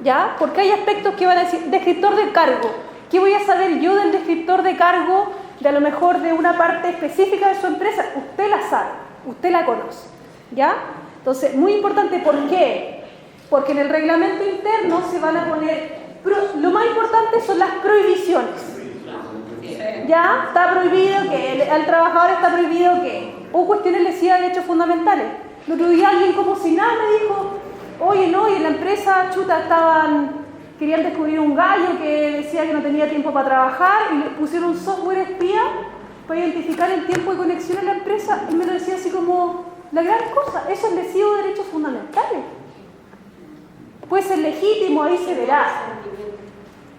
¿ya? Porque hay aspectos que van a decir, descriptor de cargo, ¿qué voy a saber yo del descriptor de cargo, de a lo mejor de una parte específica de su empresa? Usted la sabe, usted la conoce, ¿ya? Entonces, muy importante, ¿por qué? Porque en el reglamento interno se van a poner, lo más importante son las prohibiciones. Ya está prohibido que al trabajador está prohibido que, o cuestiones lesivas de derechos fundamentales. El otro día alguien como si nada me dijo, oye, no, y en la empresa, querían descubrir un gallo que decía que no tenía tiempo para trabajar y le pusieron un software espía para identificar el tiempo de conexión en la empresa, y me lo decía así como, la gran cosa, eso es lesivo de derechos fundamentales. Puede ser legítimo, ahí se verá.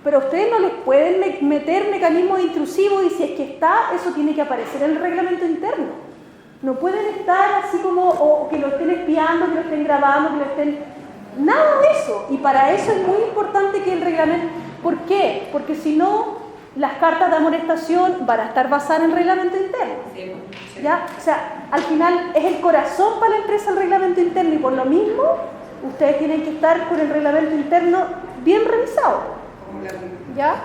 Pero ustedes no les pueden meter mecanismos intrusivos, y si es que está, eso tiene que aparecer en el reglamento interno. No pueden estar así como, o que lo estén espiando, que lo estén grabando, que lo estén... Nada de eso. Y para eso es muy importante que el reglamento... ¿Por qué? Porque si no, las cartas de amonestación van a estar basadas en el reglamento interno. ¿Ya? O sea, al final es el corazón para la empresa el reglamento interno, y por lo mismo ustedes tienen que estar con el reglamento interno bien revisado. ¿Ya?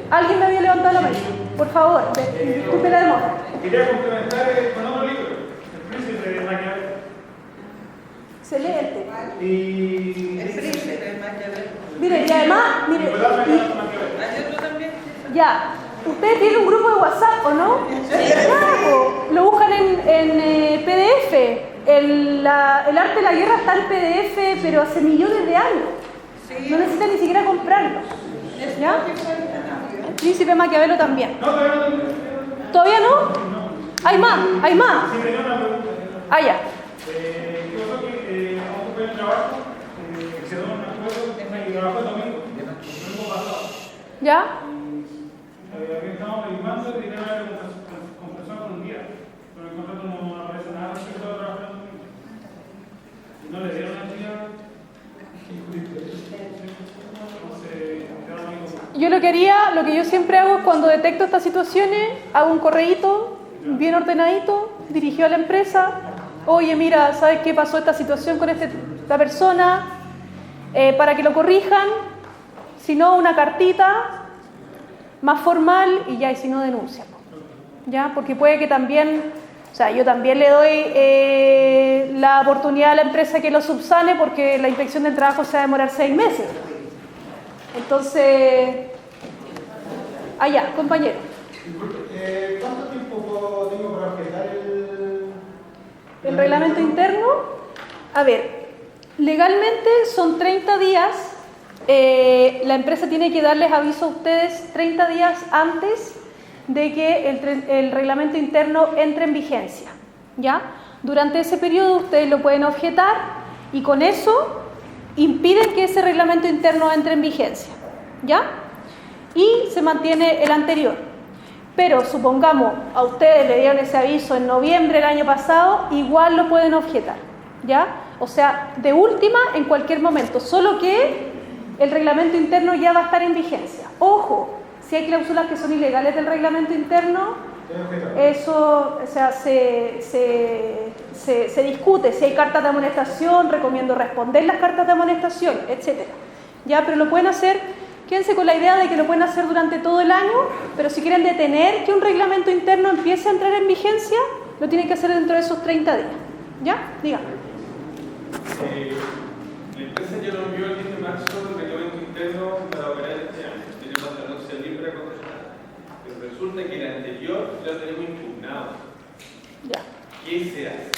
Alguien me había levantado la mano. Por favor, disculpe la demora. Quería complementar con otro libro, El Príncipe de Maquiavelo. Excelente. Y El príncipe de Maquiavelo. Mire, y además, mire, ¿Hay otro también? ya, ustedes tienen un grupo de WhatsApp, ¿o no? Claro, lo buscan en PDF. El arte de la guerra está en PDF, pero hace millones de años. No necesitan ni siquiera comprarlo. ¿Ya? El príncipe Maquiavelo también. ¿Todavía no? Hay más. Sí, tenía una pregunta. Ah, ya. Yo creo que a un compañero de trabajo, que se toma un acuerdo, y trabajó el domingo pasado. ¿Ya? Aquí estamos averiguando y tenía una conversación con un día, pero el contrato no aparece nada respecto a trabajar el domingo. Y no le dieron la chica. Yo lo que yo siempre hago es, cuando detecto estas situaciones, hago un correíto bien ordenadito, dirigido a la empresa. Oye, mira, ¿sabes qué pasó esta situación con este la persona para que lo corrijan, si no una cartita más formal y ya, y si no denuncia. ¿Ya? Porque puede que también, o sea, yo también le doy la oportunidad a la empresa que lo subsane porque la inspección del trabajo se va a demorar 6 meses. Entonces, allá, compañero. Disculpe, ¿cuánto tiempo tengo para objetar el reglamento interno? A ver, legalmente son 30 días. La empresa tiene que darles aviso a ustedes 30 días antes de que el reglamento interno entre en vigencia, ¿ya? Durante ese periodo ustedes lo pueden objetar y con eso impiden que ese reglamento interno entre en vigencia, ¿ya? Y se mantiene el anterior. Pero supongamos, a ustedes le dieron ese aviso en noviembre del año pasado, igual lo pueden objetar, ¿ya? O sea, de última en cualquier momento, solo que el reglamento interno ya va a estar en vigencia. Ojo, si hay cláusulas que son ilegales del reglamento interno, eso, o sea, se discute. Si hay cartas de amonestación, recomiendo responder las cartas de amonestación, etc. ¿Ya? Pero lo pueden hacer, quédense con la idea de que lo pueden hacer durante todo el año, pero si quieren detener que un reglamento interno empiece a entrar en vigencia, lo tienen que hacer dentro de esos 30 días. ¿Ya? Dígame. La empresa ya lo envió el 10 de marzo el reglamento interno para operar este año. Tenemos hasta el 11 de abril para contestar. Pero resulta que el anterior lo tenemos impugnado. Ya. ¿Qué se hace?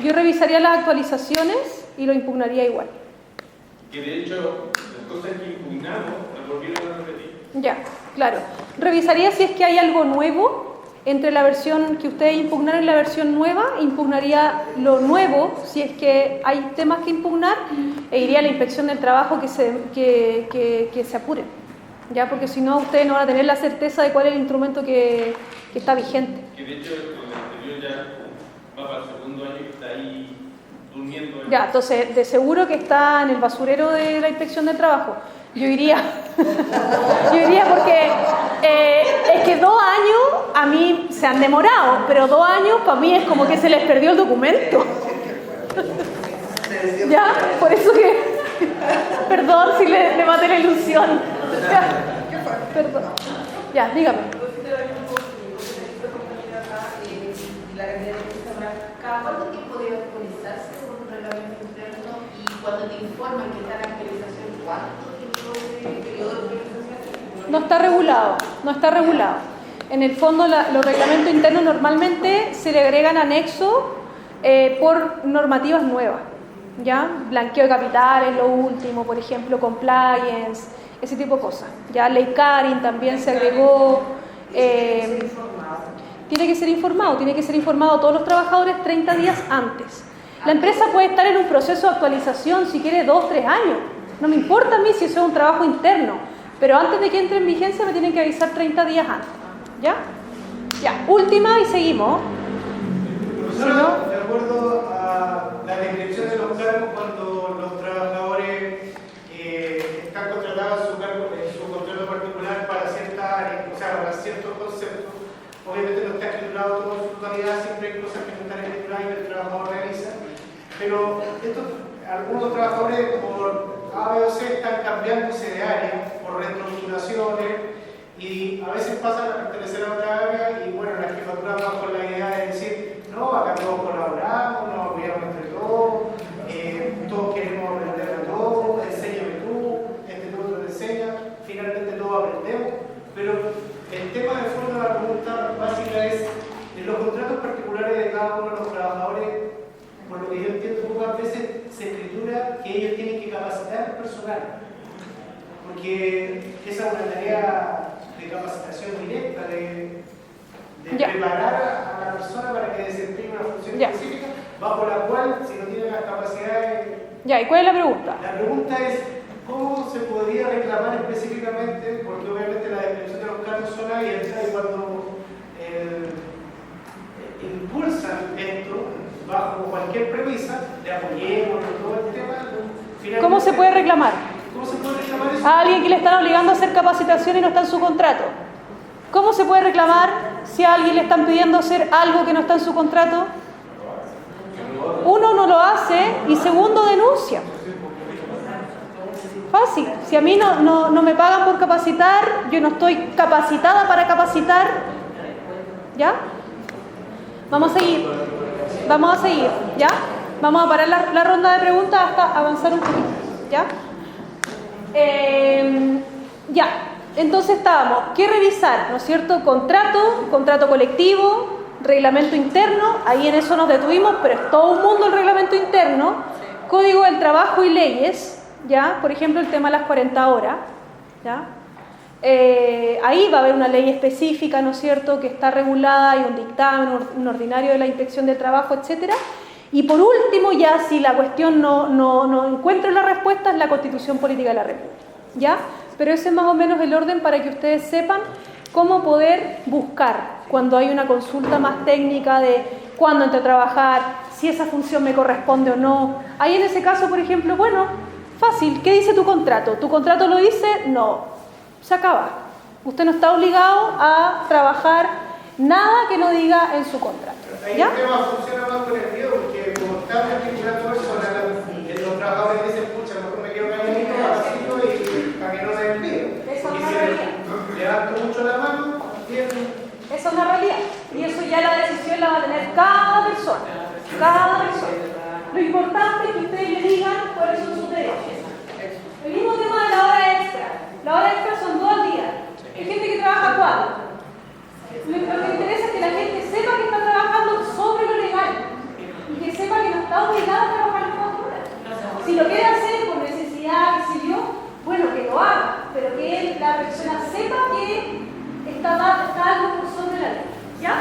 Yo revisaría las actualizaciones y lo impugnaría igual. Que de hecho, las cosas que impugnamos las volvieron a repetir. Ya, claro. Revisaría si es que hay algo nuevo entre la versión que ustedes impugnaron y la versión nueva. Impugnaría lo nuevo si es que hay temas que impugnar e iría a la inspección del trabajo que se apuren. Ya, porque si no, ustedes no van a tener la certeza de cuál es el instrumento que está vigente. Que de hecho, el anterior ya va para el segundo año y está ahí durmiendo. Ya, entonces, de seguro que está en el basurero de la inspección del trabajo. Yo iría porque es que 2 años a mí se han demorado, pero 2 años para mí es como que se les perdió el documento. Ya, por eso que, perdón si le maté la ilusión. Perdón. Ya, dígame. ¿Cada cuánto tiempo debe actualizarse un reglamento interno y cuando te informan que está en actualización, cuánto tiempo de periodo de actualización? No está regulado, no está regulado. En el fondo, los reglamentos internos normalmente se le agregan anexos por normativas nuevas, ¿ya? Blanqueo de capitales, lo último, por ejemplo, compliance, ese tipo de cosas. Ya ley Karin también se agregó. Tiene que ser informado todos los trabajadores 30 días antes. La empresa puede estar en un proceso de actualización si quiere 2 o 3 años. No me importa a mí si eso es un trabajo interno, pero antes de que entre en vigencia me tienen que avisar 30 días antes. ¿Ya? Ya, última y seguimos. Profesora, ¿no? De acuerdo a la descripción de los cargos, cuando los trabajadores están contratados en su contrato particular para cierta área, o sea, para ciertos conceptos, obviamente no está escriturado todo en su totalidad, siempre hay cosas que no están escrituradas y que el trabajador realiza, pero algunos trabajadores por A, B o C están cambiándose de área por reestructuraciones y a veces pasan a pertenecer a otra área y bueno, la jefatura va con la idea de decir, no, acá todos colaboramos, nos apoyamos entre todos, todos queremos aprender a todos, enséñame tú, otro te enseña, finalmente todos aprendemos, pero el tema de fondo de la pregunta básica es, en los contratos particulares de cada uno de los trabajadores, por lo que yo entiendo, pocas veces se escritura que ellos tienen que capacitar al personal, porque esa es una tarea de capacitación directa, de preparar a la persona para que desempeñe una función específica, bajo la cual, si no tiene las capacidades... Ya, ¿y cuál es la pregunta? La pregunta es, ¿cómo se podría reclamar específicamente? Porque obviamente la descripción de los cargos son abiertas y cuando impulsan esto bajo cualquier premisa, le apoyemos todo el tema. ¿Cómo se puede reclamar? ¿Cómo se puede reclamar eso? A alguien que le están obligando a hacer capacitación y no está en su contrato. ¿Cómo se puede reclamar si a alguien le están pidiendo hacer algo que no está en su contrato? Uno, no lo hace, y segundo, denuncia. Fácil. Si a mí no me pagan por capacitar, yo no estoy capacitada para capacitar, ¿ya? Vamos a seguir, ¿ya? Vamos a parar la ronda de preguntas hasta avanzar un poquito, ¿ya? Ya, entonces estábamos, ¿qué revisar? ¿No es cierto? Contrato colectivo, reglamento interno, ahí en eso nos detuvimos, pero es todo un mundo el reglamento interno, código del trabajo y leyes, ¿ya? Por ejemplo, el tema de las 40 horas, ¿ya? Ahí va a haber una ley específica, ¿no es cierto?, que está regulada, hay un dictamen, un ordinario de la Inspección de Trabajo, etcétera. Y por último, ya si la cuestión no encuentra la respuesta, es la Constitución Política de la República, ¿ya? Pero ese es más o menos el orden para que ustedes sepan cómo poder buscar cuando hay una consulta más técnica de cuándo entro a trabajar, si esa función me corresponde o no. Ahí en ese caso, por ejemplo, bueno, fácil, ¿qué dice tu contrato? ¿Tu contrato lo dice? No, se acaba. Usted no está obligado a trabajar nada que no diga en su contrato. Ahí el tema funciona más colectivo porque como están articulando personas, los trabajadores dicen, pucha, mejor me quedo calladito, capacito y para que no me despiden. Eso es Y una si realidad. levanto mucho la mano, tienen... Eso es una realidad. Y eso ya la decisión la va a tener cada persona. Cada persona. Lo importante es que ustedes le digan cuáles son sus derechos. El mismo tema de la hora extra. La hora extra son 2 al día. Hay gente que trabaja 4. Lo que interesa es que la gente sepa que está trabajando sobre lo legal y que sepa que no está obligada a trabajar las 4 horas. Si lo quiere hacer por necesidad, qué sé yo, bueno, que lo haga, pero que la persona sepa que está algo por sobre la ley. ¿Ya?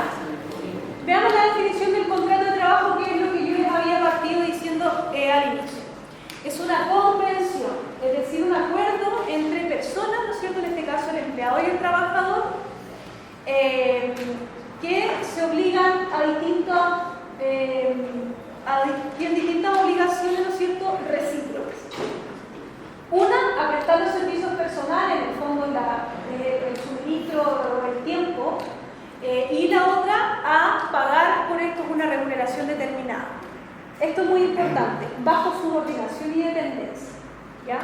Veamos la definición del contrato de trabajo, que es lo que yo les había partido diciendo al inicio. Es una convención, es decir, un acuerdo entre personas, ¿no es cierto?, en este caso el empleador y el trabajador, que se obligan tienen distintas obligaciones, ¿no es cierto?, recíprocas. Una, a prestar los servicios personales, en el fondo el suministro o el tiempo, y la otra, a pagar por esto una remuneración determinada. Esto es muy importante, bajo subordinación y dependencia, ¿ya?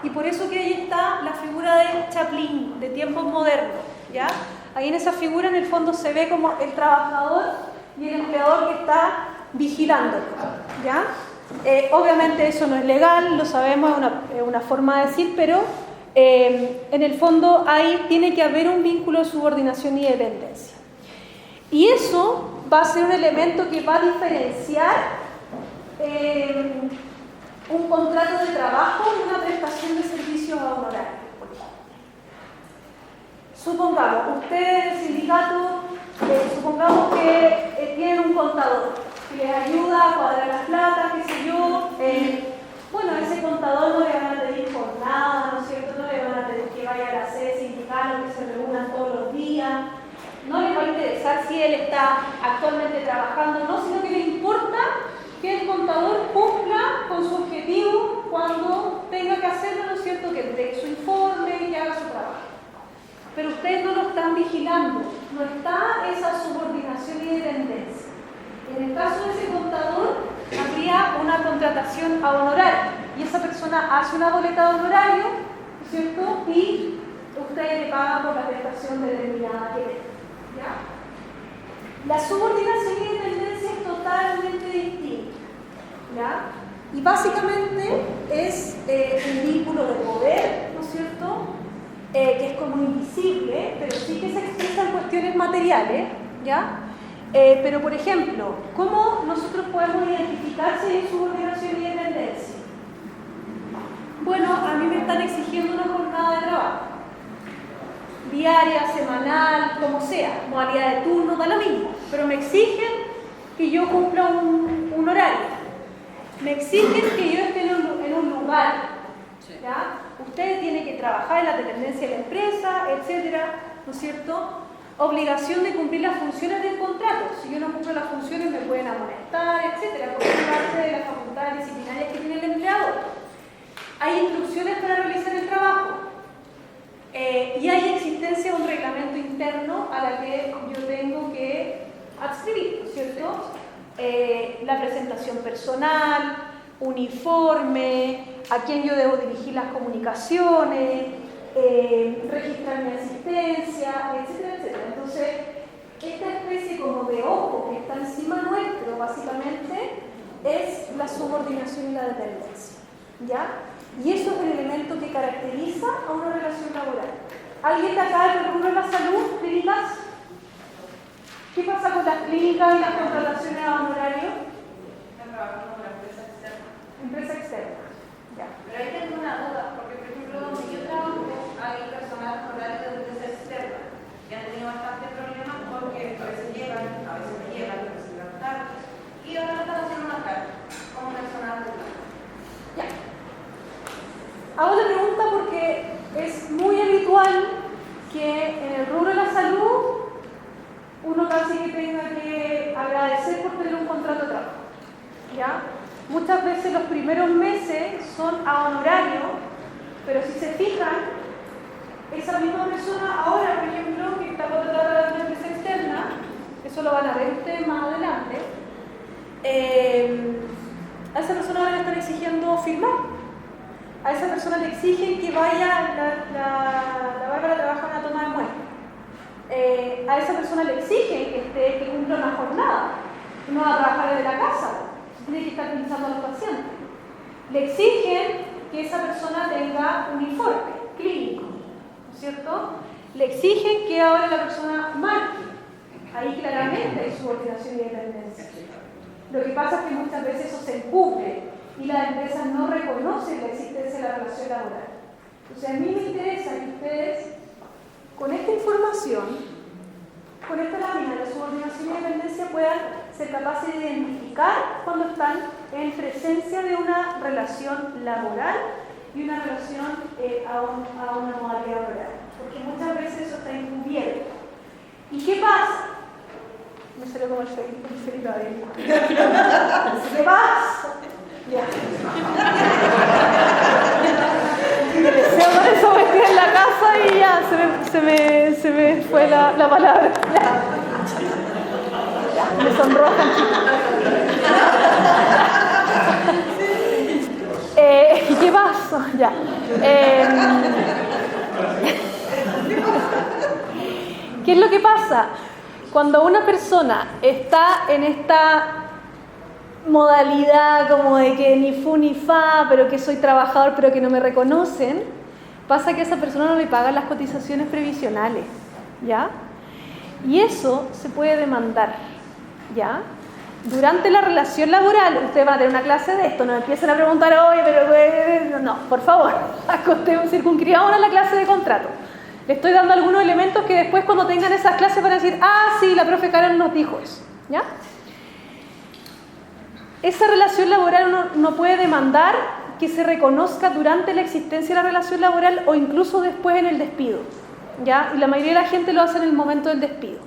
Y por eso que ahí está la figura de Chaplin, de tiempos modernos, ¿ya? Ahí en esa figura en el fondo se ve como el trabajador y el empleador que está vigilando, ¿ya? Obviamente eso no es legal, lo sabemos, es una forma de decir, pero en el fondo ahí tiene que haber un vínculo de subordinación y dependencia. Y eso va a ser un elemento que va a diferenciar un contrato de trabajo de una prestación de servicios a honorarios. Supongamos, ustedes, el sindicato, supongamos que tienen un contador que les ayuda a cuadrar las platas, qué sé yo. Bueno, a ese contador no le van a pedir jornada, ¿no es cierto? No le van a pedir que vaya a la sede sindical o que se reúnan todos los días. No les va a interesar si él está actualmente trabajando o no, sino que le importa que el contador cumpla con su objetivo cuando tenga que hacerlo, ¿no es cierto? Que entregue su informe y que haga su trabajo. Pero ustedes no lo están vigilando, no está esa subordinación y dependencia. En el caso de ese contador, habría una contratación a honorario y esa persona hace una boleta de honorario, ¿no es cierto? Y ustedes le pagan por la prestación determinada que den, ¿ya? La subordinación y dependencia es totalmente distinta, ¿ya? Y básicamente es un vínculo de poder, ¿no es cierto?, que es como invisible, pero sí que se expresan cuestiones materiales, ¿ya? Pero, por ejemplo, ¿cómo nosotros podemos identificar si hay subordinación y dependencia? Bueno, a mí me están exigiendo una jornada de trabajo, diaria, semanal, como sea, modalidad de turno, da lo mismo, pero me exigen que yo cumpla un horario, me exigen que yo esté en un lugar, ¿ya? Usted tiene que trabajar en la dependencia de la empresa, etcétera, ¿no es cierto? Obligación de cumplir las funciones del contrato. Si yo no cumplo las funciones me pueden amonestar, etcétera, porque es parte de las facultades disciplinarias que tiene el empleador. Hay instrucciones para realizar el trabajo y hay existencia de un reglamento reglamento interno a la que yo tengo que adscribir, ¿cierto? La presentación personal, uniforme, a quién yo debo dirigir las comunicaciones, registrar mi asistencia, etcétera, etcétera. Entonces, esta especie como de ojo que está encima nuestro, básicamente, es la subordinación y la dependencia, ¿ya? Y eso es el elemento que caracteriza a una relación laboral. ¿Alguien de acá del rubro de la salud, clínicas? ¿Qué pasa con las clínicas y las contrataciones a honorario? Están trabajando con la empresa externa. Empresa externa, ya. Pero ahí tengo una duda, porque por ejemplo donde yo trabajo hay personal horario de empresa externa que han tenido bastantes problemas porque a veces llegan, a veces no llegan, a veces llegan tarde, y ahora están haciendo una carga como personal de trabajo. Ya. Hago la pregunta porque es muy habitual que en el rubro de la salud uno casi que tenga que agradecer por tener un contrato de trabajo, ¿ya? Muchas veces los primeros meses son a honorario, pero si se fijan, esa misma persona ahora, por ejemplo, que está contratada en una empresa externa, eso lo van a ver ustedes más adelante, a esa persona ahora le están exigiendo firmar. A esa persona le exigen que vaya, la Bárbara trabaja en una toma de muestra. A esa persona le exigen que cumpla una jornada. No va a trabajar desde la casa, tiene que estar pensando a los pacientes. Le exigen que esa persona tenga un informe clínico, ¿no es cierto? Le exigen que ahora la persona marque. Ahí claramente hay subordinación y dependencia. Lo que pasa es que muchas veces eso se encubre y las empresas no reconocen la existencia de la relación laboral. Entonces a mí me interesa que ustedes, con esta información, con esta lámina de subordinación y dependencia, puedan ser capaces de identificar cuando están en presencia de una relación laboral y una relación a una modalidad laboral. Porque muchas veces eso está encubierto. ¿Y qué pasa? Me salió como el Felipe Abel. ¿Qué pasa? Ya. Por eso me estoy en la casa y ya se me fue la palabra. Ya, me sonrojan. ¿Qué pasa? Ya. ¿Qué es lo que pasa? Cuando una persona está en esta modalidad como de que ni fu ni fa, pero que soy trabajador pero que no me reconocen, pasa que esa persona no le paga las cotizaciones previsionales, ¿ya? Y eso se puede demandar, ¿ya? Durante la relación laboral, ustedes van a tener una clase de esto, no empiecen a preguntar, oye, pero no, por favor, circunscribamos la clase de contrato. Le estoy dando algunos elementos que después cuando tengan esas clases van a decir, ah, sí, la profe Carol nos dijo eso, ¿ya? Esa relación laboral uno no puede demandar que se reconozca durante la existencia de la relación laboral o incluso después en el despido, ¿ya? Y la mayoría de la gente lo hace en el momento del despido.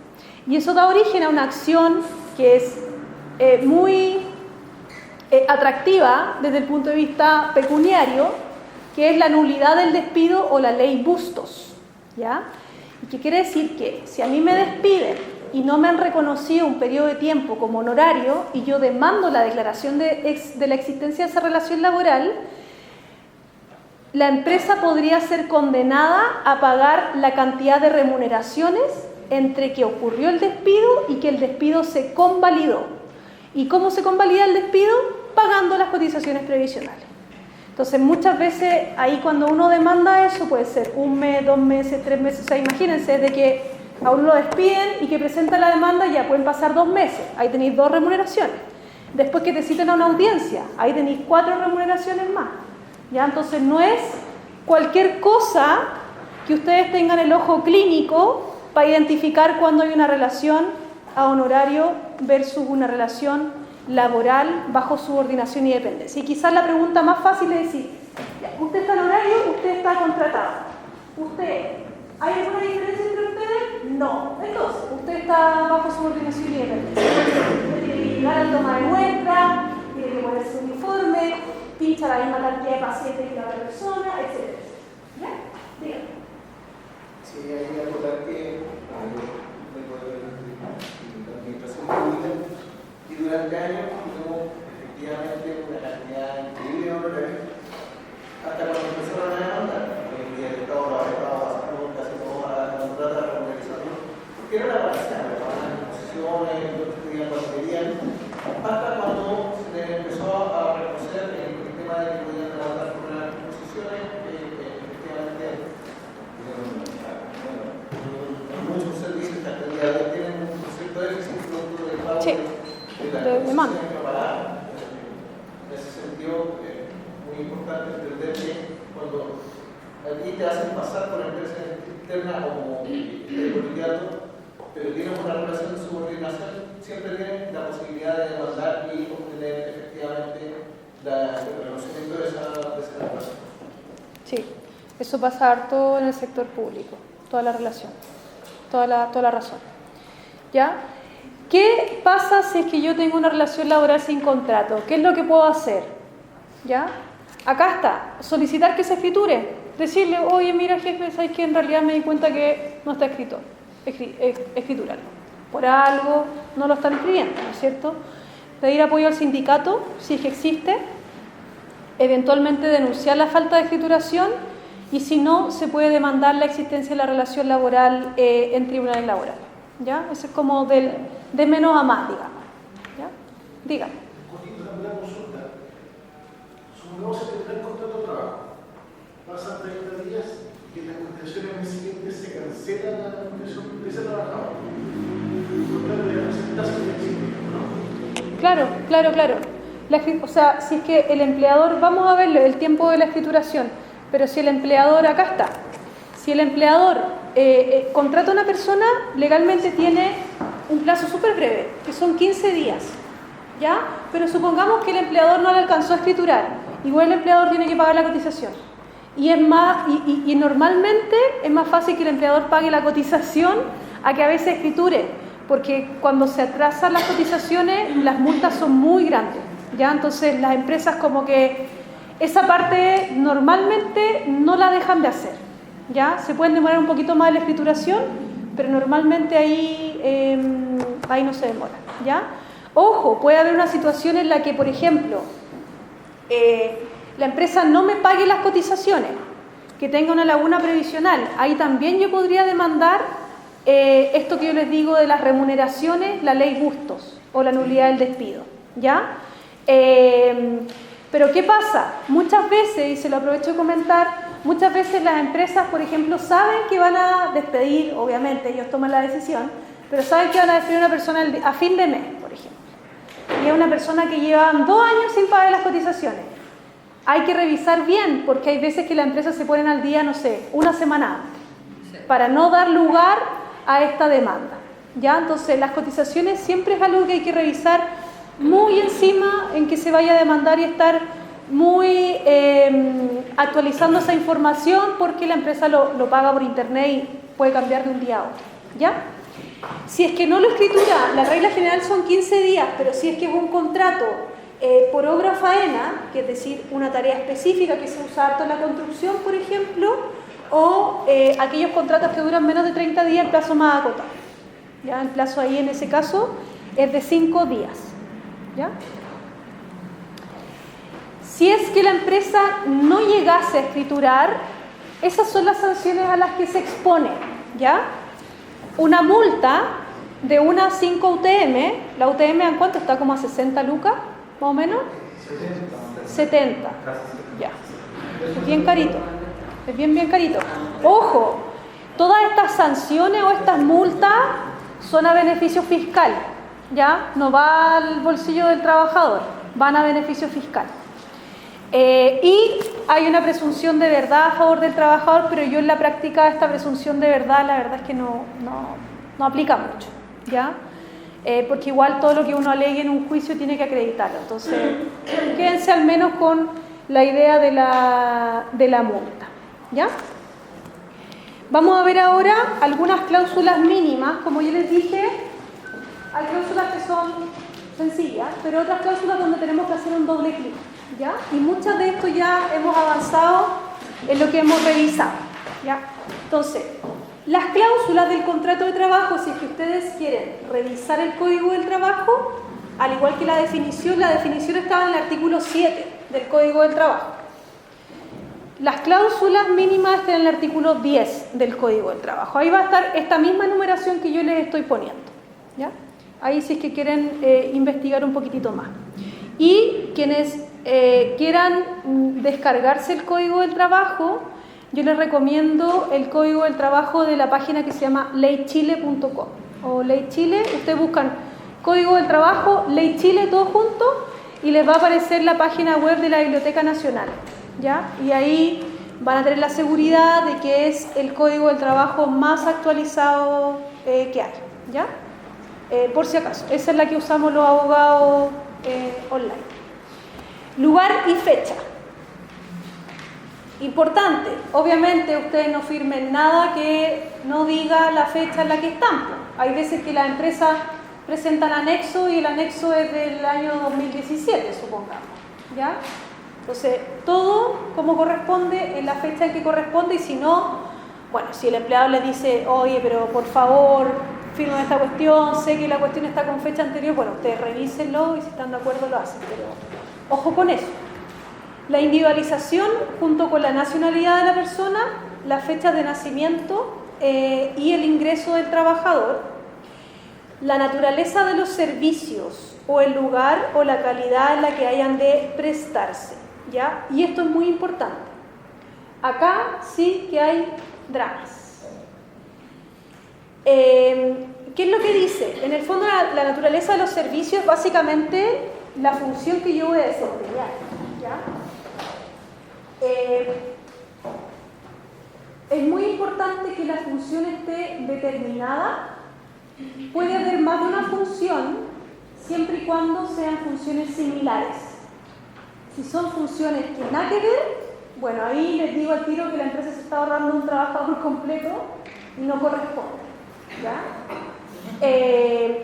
Y eso da origen a una acción que es muy atractiva desde el punto de vista pecuniario, que es la nulidad del despido o la ley Bustos, ¿ya? Y que quiere decir que si a mí me despiden y no me han reconocido un periodo de tiempo como honorario y yo demando la declaración de la existencia de esa relación laboral, la empresa podría ser condenada a pagar la cantidad de remuneraciones entre que ocurrió el despido y que el despido se convalidó. ¿Y cómo se convalida el despido? Pagando las cotizaciones previsionales. Entonces, muchas veces ahí cuando uno demanda eso, puede ser 1 mes, 2 meses, 3 meses. O sea, imagínense de que a uno lo despiden y que presenta la demanda, ya pueden pasar 2 meses. Ahí tenéis 2 remuneraciones. Después que te citen a una audiencia, ahí tenéis 4 remuneraciones más. ¿Ya? Entonces, no es cualquier cosa que ustedes tengan el ojo clínico para identificar cuando hay una relación a honorario versus una relación laboral bajo subordinación y dependencia. Y quizás la pregunta más fácil es decir, ya, usted está en horario, usted está contratado. ¿Hay alguna diferencia entre ustedes? No. Entonces, usted está bajo subordinación y dependencia. Usted tiene que llegar al toma de muestra, tiene que poner su uniforme, pincha la misma cantidad de pacientes que la otra persona, etc. ¿Ya? Dígame. Sí, hay que acordar que que era la base, las exposiciones, lo que tenían material, hasta cuando se le empezó a reconocer el tema de que podían trabajar con las exposiciones, efectivamente, muchos servicios que hasta el día de hoy tienen un cierto déficit producto del pago de la demanda preparada. En ese sentido, es muy importante entender que cuando aquí te hacen pasar por la empresa interna como boliviano, pero tienen una relación de subordinación, siempre tienen la posibilidad de demandar y obtener efectivamente el reconocimiento de esa relación. Sí, eso pasa harto en el sector público, toda la relación, toda la razón. ¿Ya? ¿Qué pasa si es que yo tengo una relación laboral sin contrato? ¿Qué es lo que puedo hacer? ¿Ya? Acá está, solicitar que se escriture, decirle, oye, mira jefe, ¿sabes que en realidad me di cuenta que no está escrito? Escriturarlo. Por algo no lo están escribiendo, ¿no es cierto? Pedir apoyo al sindicato, si es que existe, eventualmente denunciar la falta de escrituración y si no, se puede demandar la existencia de la relación laboral en tribunales laborales. ¿Ya? Eso es como de menos a más, digamos. ¿Ya? Dígame. Una consulta. Supongamos que tendrá el contrato de trabajo. Pasan 30 días y en las condiciones del siguiente se cancela la condición de ese trabajador. El contrato de representación no existe, ¿no? Claro. O sea, si es que el empleador, vamos a verlo, el tiempo de la escrituración, pero si el empleador, acá está, si el empleador contrata a una persona, legalmente tiene un plazo súper breve, que son 15 días, ¿ya? Pero supongamos que el empleador no le alcanzó a escriturar, igual el empleador tiene que pagar la cotización. Y es más, y normalmente es más fácil que el empleador pague la cotización a que a veces escriture, porque cuando se atrasan las cotizaciones, las multas son muy grandes, ¿ya? Entonces las empresas como que esa parte normalmente no la dejan de hacer, ¿ya? Se pueden demorar un poquito más en la escrituración, pero normalmente ahí no se demora, ¿ya? Ojo, puede haber una situación en la que, por ejemplo, la empresa no me pague las cotizaciones, que tenga una laguna previsional. Ahí también yo podría demandar esto que yo les digo de las remuneraciones, la ley Bustos o la nulidad del despido, ¿ya? Pero ¿qué pasa? Muchas veces, y se lo aprovecho de comentar, muchas veces las empresas, por ejemplo, saben que van a despedir, obviamente ellos toman la decisión, pero saben que van a despedir a una persona a fin de mes, por ejemplo. Y es una persona que lleva 2 años sin pagar las cotizaciones. Hay que revisar bien, porque hay veces que las empresas se ponen al día, no sé, una semana antes, para no dar lugar a esta demanda, ¿ya? Entonces, las cotizaciones siempre es algo que hay que revisar muy encima en que se vaya a demandar y estar muy actualizando esa información, porque la empresa lo paga por internet y puede cambiar de un día a otro, ¿ya? Si es que no lo escritura, la regla general son 15 días, pero si es que es un contrato por obra o faena, que es decir, una tarea específica que se usa harto en la construcción, por ejemplo, o aquellos contratos que duran menos de 30 días, el plazo más acotado, ¿ya? El plazo ahí en ese caso es de 5 días, ¿ya? Si es que la empresa no llegase a escriturar, esas son las sanciones a las que se expone, ¿ya? Una multa de 1 a 5 UTM, la UTM ¿en cuánto está? ¿Como a 60 lucas, más o menos? 70, ya. Es bien carito, es bien carito. Ojo, todas estas sanciones o estas multas son a beneficio fiscal, ¿ya? No va al bolsillo del trabajador, van a beneficio fiscal. Y hay una presunción de verdad a favor del trabajador, pero yo en la práctica esta presunción de verdad, la verdad es que no aplica mucho, ¿ya? Porque igual todo lo que uno alegue en un juicio tiene que acreditarlo. Entonces, quédense al menos con la idea de la multa, ¿ya? Vamos a ver ahora algunas cláusulas mínimas. Como yo les dije, hay cláusulas que son sencillas, pero otras cláusulas donde tenemos que hacer un doble clic, ¿ya? Y muchas de esto ya hemos avanzado en lo que hemos revisado, ¿ya? Entonces, las cláusulas del contrato de trabajo, si es que ustedes quieren revisar el Código del Trabajo, al igual que la definición estaba en el artículo 7 del Código del Trabajo. las cláusulas mínimas están en el artículo 10 del Código del Trabajo. Ahí va a estar esta misma enumeración que yo les estoy poniendo, ¿ya? Ahí si es que quieren investigar un poquitito más. Y quienes quieran descargarse el Código del Trabajo, yo les recomiendo el Código del Trabajo de la página que se llama leychile.com o Ley Chile. Ustedes buscan Código del Trabajo, Ley Chile, todo junto, y les va a aparecer la página web de la Biblioteca Nacional, ¿ya? Y ahí van a tener la seguridad de que es el Código del Trabajo más actualizado que hay, ¿ya? Por si acaso, esa es la que usamos los abogados online. Lugar y fecha. Importante, obviamente ustedes no firmen nada que no diga la fecha en la que están. Hay veces que las empresas presentan anexo y el anexo es del año 2017, supongamos, ¿ya? Entonces, todo como corresponde, en la fecha en que corresponde, y si no, bueno, si el empleado les dice, oye, pero por favor, firmen esta cuestión, sé que la cuestión está con fecha anterior, bueno, ustedes revísenlo y si están de acuerdo lo hacen, pero ojo con eso. La individualización junto con la nacionalidad de la persona, la fecha de nacimiento y el ingreso del trabajador, la naturaleza de los servicios o el lugar o la calidad en la que hayan de prestarse, ¿ya? Y esto es muy importante. Acá sí que hay dramas. ¿Qué es lo que dice? En el fondo la naturaleza de los servicios, básicamente la función que yo voy a desempeñar, ¿ya? Es muy importante que la función esté determinada. Puede haber más de una función siempre y cuando sean funciones similares. Si son funciones que nada que ver, bueno, ahí les digo al tiro que la empresa se está ahorrando un trabajador completo y no corresponde, ¿ya?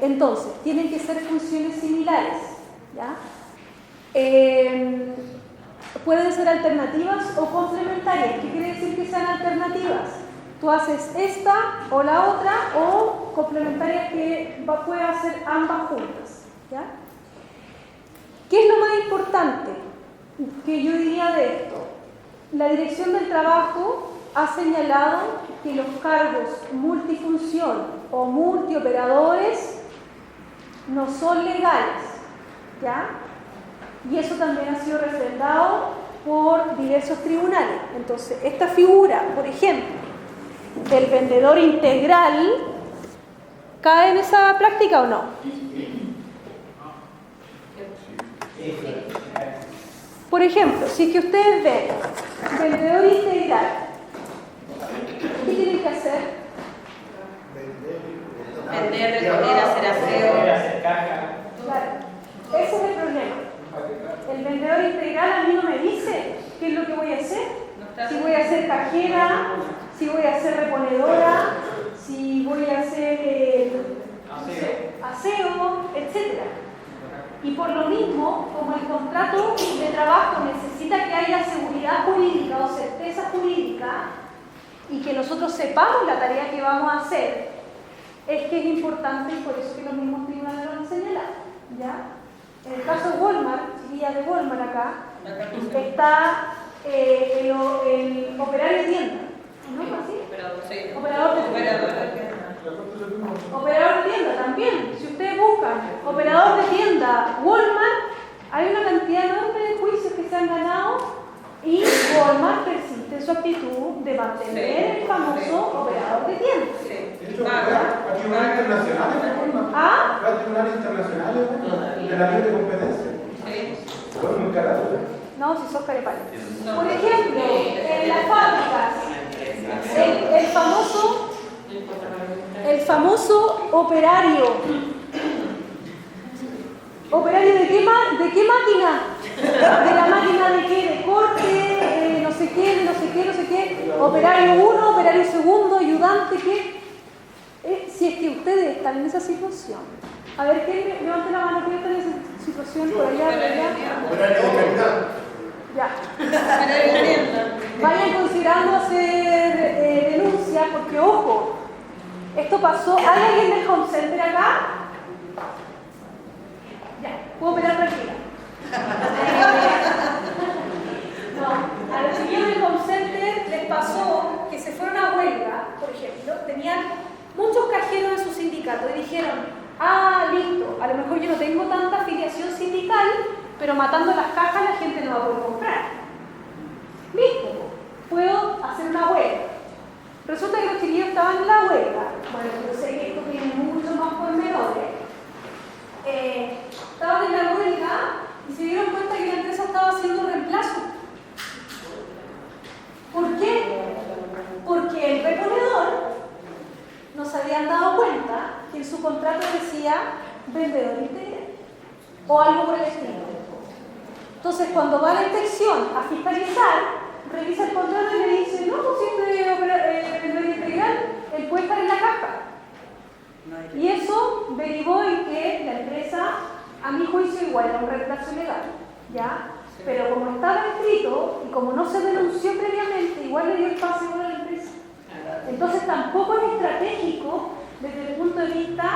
Entonces, tienen que ser funciones similares, ¿ya? Pueden ser alternativas o complementarias. ¿Qué quiere decir que sean alternativas? Tú haces esta o la otra, o complementarias que puedes hacer ambas juntas, ¿ya? ¿Qué es lo más importante que yo diría de esto? La Dirección del Trabajo ha señalado que los cargos multifunción o multioperadores no son legales, ¿ya? Y eso también ha sido refrendado por diversos tribunales. Entonces, esta figura, por ejemplo, del vendedor integral, ¿cae en esa práctica o no? Por ejemplo, si es que ustedes ven vendedor integral, ¿qué tienen que hacer? Vender, recoger, hacer aseo. Claro, ese es el problema. El vendedor integral a mí no me dice qué es lo que voy a hacer. Si voy a ser cajera, si voy a ser reponedora, si voy a hacer aseo, etc. Y por lo mismo, como el contrato de trabajo necesita que haya seguridad jurídica o certeza jurídica y que nosotros sepamos la tarea que vamos a hacer, es que es importante, y por eso que los mismos tribunales lo han señalado, ¿ya? En el caso de Walmart, chiquillas de Walmart acá, está el operario de tienda, ¿no? ¿Así? Sí. Operador de tienda. Operador de tienda también. Si ustedes buscan operador de tienda Walmart, hay una cantidad enorme de juicios que se han ganado y Walmart persiste en su actitud de mantener el famoso operador de tienda. De hecho, hay tribunales internacionales de la libre competencia. Bueno, muy carajo. No, si sos carepal. Por ejemplo, en las fábricas, el famoso operario. ¿Operario de qué máquina? ¿De la máquina de qué? ¿De corte? No sé qué. Operario 1, operario segundo, ayudante, ¿qué? Si es que ustedes están en esa situación. A ver, ¿quién levante la mano que está en esa situación por allá? Operario de calidad. Ya. Vayan considerando hacer denuncia, porque ojo, esto pasó. ¿Hay alguien del home center acá? Ya, puedo operar tranquila. No, a los chiquillos del home sindicato y dijeron, listo, a lo mejor yo no tengo tanta afiliación sindical, pero matando las cajas la gente no va a poder comprar. Listo, puedo hacer una huelga. Resulta que los chiquillos estaban en la huelga. Bueno, yo sé que esto tiene mucho más pormenores. Estaban en la huelga y se dieron cuenta que la empresa estaba haciendo un reemplazo. ¿Por qué? Porque el reponedor no se habían dado cuenta que en su contrato decía vendedor integral o algo por el estilo. Entonces, cuando va a la inspección a fiscalizar, revisa el contrato y le dice, no, pues siempre vendedor integral, él puede estar en la caja. Y eso derivó en que la empresa, a mi juicio, igual era un reemplazo legal, ¿ya? Pero como estaba escrito y como no se denunció previamente, igual le dio el pase a la empresa. Entonces tampoco es estratégico desde el punto de vista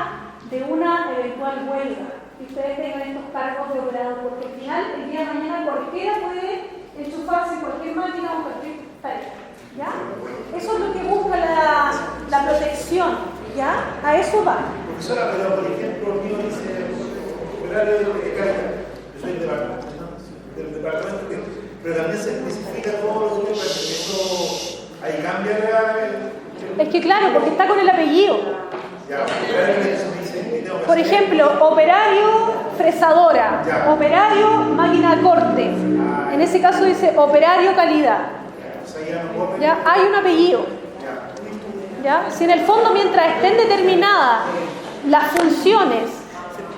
de una eventual huelga que ustedes tengan estos cargos de operador, porque al final, el día de mañana, cualquiera puede enchufarse en cualquier máquina o cualquier tarea, ¿ya? Eso es lo que busca la protección, ¿ya? A eso va. Profesora, pero por ejemplo, mío dice operario de carga, yo soy del departamento, pero también se especifica todo lo que eso ahí cambia Es que claro, porque está con el apellido. Ya, por ejemplo, operario fresadora, ya. Operario máquina de corte. En ese caso dice operario calidad. Ya hay un apellido. ¿Ya? Si en el fondo, mientras estén determinadas las funciones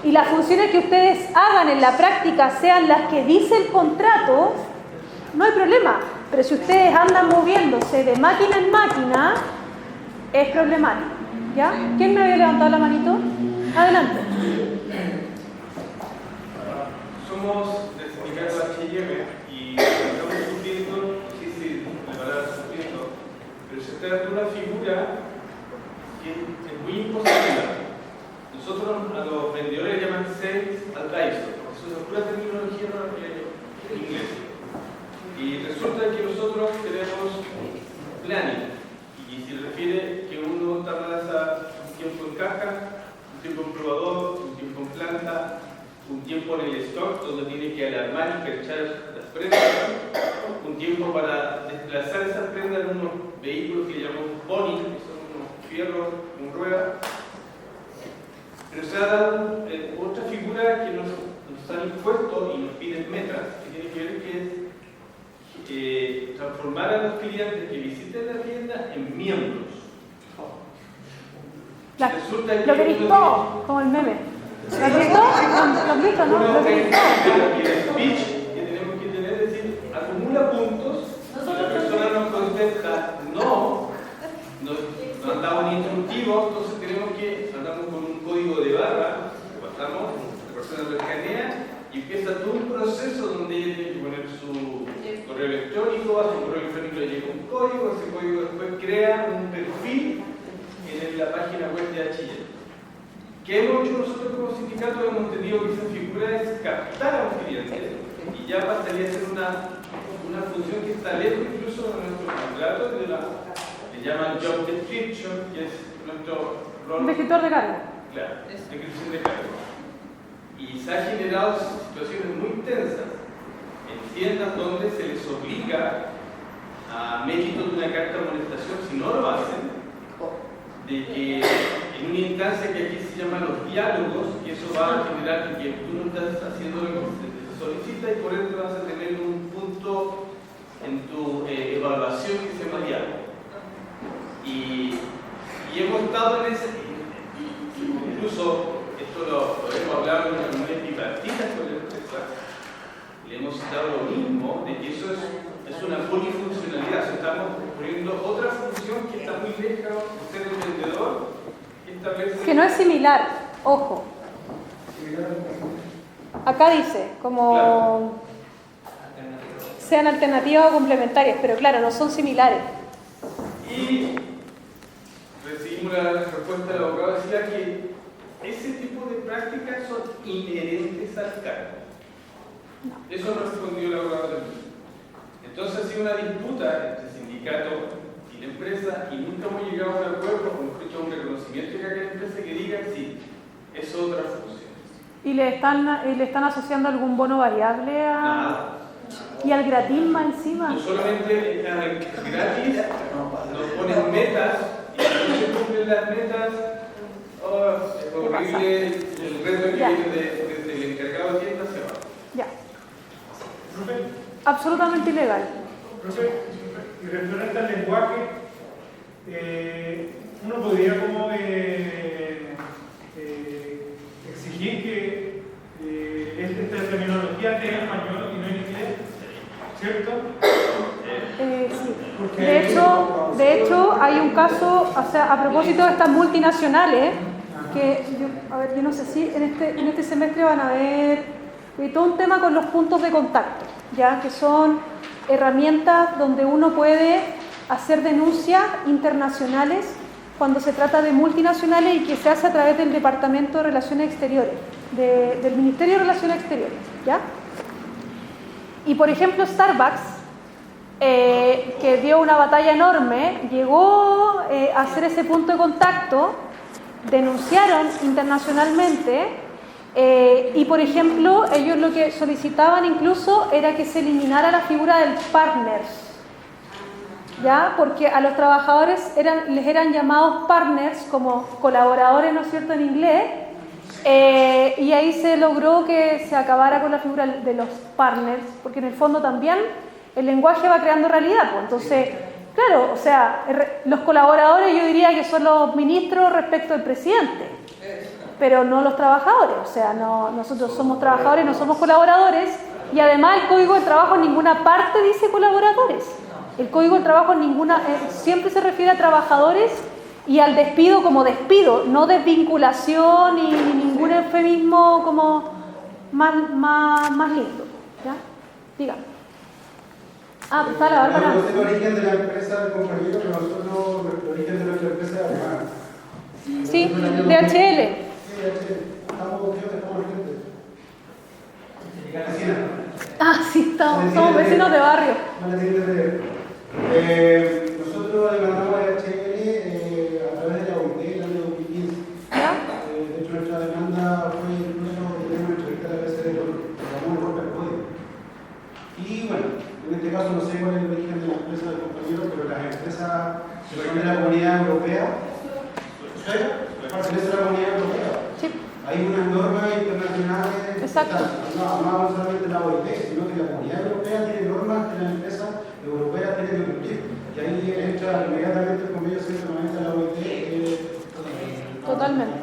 y las funciones que ustedes hagan en la práctica sean las que dice el contrato, no hay problema. Pero si ustedes andan moviéndose de máquina en máquina, es problemático. ¿Ya? ¿Quién me había levantado la manito? Adelante. Somos del sindicato H&M y estamos sufriendo, sí, la palabra sufriendo, pero se trata de una figura que es muy imposible. Nosotros a los vendedores le llaman sales advisor, eso es pura terminología en inglés. Y resulta que nosotros tenemos planning, y se refiere que uno tarda un tiempo en caja, un tiempo en probador, un tiempo en planta, un tiempo en el stock donde tiene que alarmar y perchar las prendas, un tiempo para desplazar esas prendas en unos vehículos que llamamos boni, que son unos fierros con ruedas. Pero se ha dado otra figura que nos han impuesto y nos piden metas, que tiene que ver que es transformar a los clientes que visiten la tienda en miembros. Resulta que lo queréis todo, como el meme. ¿Lo has visto? ¿Lo has visto, no? Lo queréis todo. Y el speech que tenemos que tener es decir, acumula puntos, si la persona nos contesta no andamos ni instructivos, entonces tenemos que andamos con un código de barra, que pasamos, la persona lo escanea y empieza todo un proceso donde ella tiene que poner su correo electrónico, a su correo electrónico le llega un código, ese código después crea un perfil en la página web de H&M. ¿Qué hemos hecho nosotros como sindicato? Hemos entendido que esa figura es captar a un cliente y ya pasaría a ser una función que está lejos incluso de nuestro contrato, le llaman job description, que es nuestro rol. Descriptor de cargo. Claro, descripción de cargo. Y se han generado situaciones muy tensas en tiendas donde se les obliga a mérito de una carta de amonestación, si no lo hacen, de que en una instancia que aquí se llaman los diálogos, que eso va a generar que tú no estás haciendo lo que se solicita y por ende vas a tener un punto en tu evaluación que se llama diálogo. Y hemos estado en ese, incluso esto lo hemos hablado en una reunión bipartita con la empresa, le hemos citado lo mismo, de que eso es una polifuncionalidad, o sea, estamos poniendo otra función que está muy lejos de ser el vendedor, que no es similar, ojo. Acá dice, como claro, sean alternativas o complementarias, pero claro, no son similares. Y recibimos la respuesta del abogado, decía que ese tipo de prácticas son inherentes al cargo. No. Eso nos respondió el abogado también. Entonces ha sido una disputa entre el sindicato y la empresa y nunca hemos llegado a un acuerdo, o mejor dicho, a un reconocimiento que haga la empresa que diga sí, es otra función. ¿Y le están asociando algún bono variable Nada. y al gratismo encima? No solamente gratis, nos ponen metas y si no se cumplen las metas, es horrible el reto que viene desde el encargado de tienda se va. Ya. Absolutamente ilegal. Profe, y referente al lenguaje, uno podría como exigir que esta terminología esté en español y no en inglés, ¿cierto? Sí. De hecho, hay un caso, o sea, a propósito de estas multinacionales, que yo no sé si en este semestre van a ver todo un tema con los puntos de contacto, ya que son herramientas donde uno puede hacer denuncias internacionales cuando se trata de multinacionales y que se hace a través del Departamento de Relaciones Exteriores, del Ministerio de Relaciones Exteriores, ¿ya? Y por ejemplo Starbucks, que dio una batalla enorme, llegó a hacer ese punto de contacto, denunciaron internacionalmente y por ejemplo ellos lo que solicitaban incluso era que se eliminara la figura del partners, ¿ya? Porque a los trabajadores les eran llamados partners como colaboradores, ¿no es cierto?, en inglés, y ahí se logró que se acabara con la figura de los partners, porque en el fondo también el lenguaje va creando realidad, pues. Entonces, claro, o sea, los colaboradores yo diría que son los ministros respecto al presidente, pero no los trabajadores, o sea, nosotros somos trabajadores, no somos colaboradores, y además el Código del Trabajo en ninguna parte dice colaboradores. El Código del Trabajo siempre se refiere a trabajadores y al despido como despido, no desvinculación y ningún eufemismo como más lindo, ¿ya? Dígame. Pues está la Bárbara. No sé el origen de la empresa del compañero, pero nosotros, el origen de nuestra empresa es alemana. Sí, DHL. Sí, DHL. Estamos gente. Sí, somos vecinos de barrio. Nosotros demandamos a DHL a través de la OIT en el año 2015. De hecho, nuestra demanda fue incluso tener una entrevista a la PCD, llamamos Roca el Código. Y bueno, en este caso no sé cuál es el origen de la empresa del compañero, pero las empresas que son de la Comunidad Europea, pertenecen a la Comunidad Europea. Sí. Hay unas normas internacionales. Exacto. No solamente la OIT, sino que la Comunidad Europea tiene normas que las empresas europeas tienen que cumplir. Y ahí entra inmediatamente el convenio 190 de la OIT. Totalmente.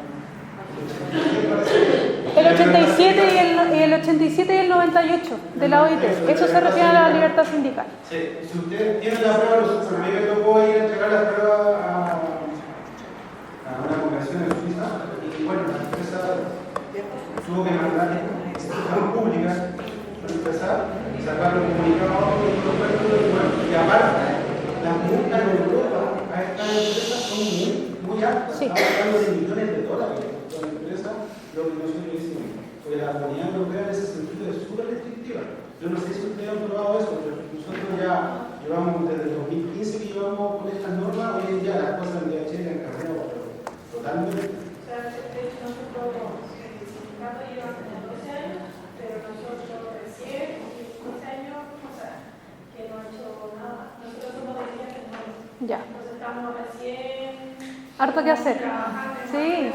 El 87 y el 87 y el 98 de la OIT. Eso se refiere a la libertad sindical. Sí. Si usted tiene la prueba, a mí me tocó ir a entregar la prueba a una convención en Suiza. Y bueno, la empresa tuvo que mandar instituciones públicas para empezar y sacar los comunicados y aparte las multas en Europa a estas empresas son muy altas. Sí. Estamos hablando de millones de dólares por empresa, lo que nosotros hicimos. Porque la Comunidad Europea en ese sentido es súper restrictiva. Yo no sé si ustedes han probado eso, pero nosotros ya llevamos desde el 2015 que llevamos con estas normas, hoy en día las cosas en DHL han cambiado totalmente. De hecho, nosotros, el sindicato lleva 12 años, pero nosotros recién, 15 años, o sea, que no ha hecho nada. Nosotros somos de líneas tecnológicas. Ya. Entonces estamos recién. Harto que hacer. Trabajando, Sí.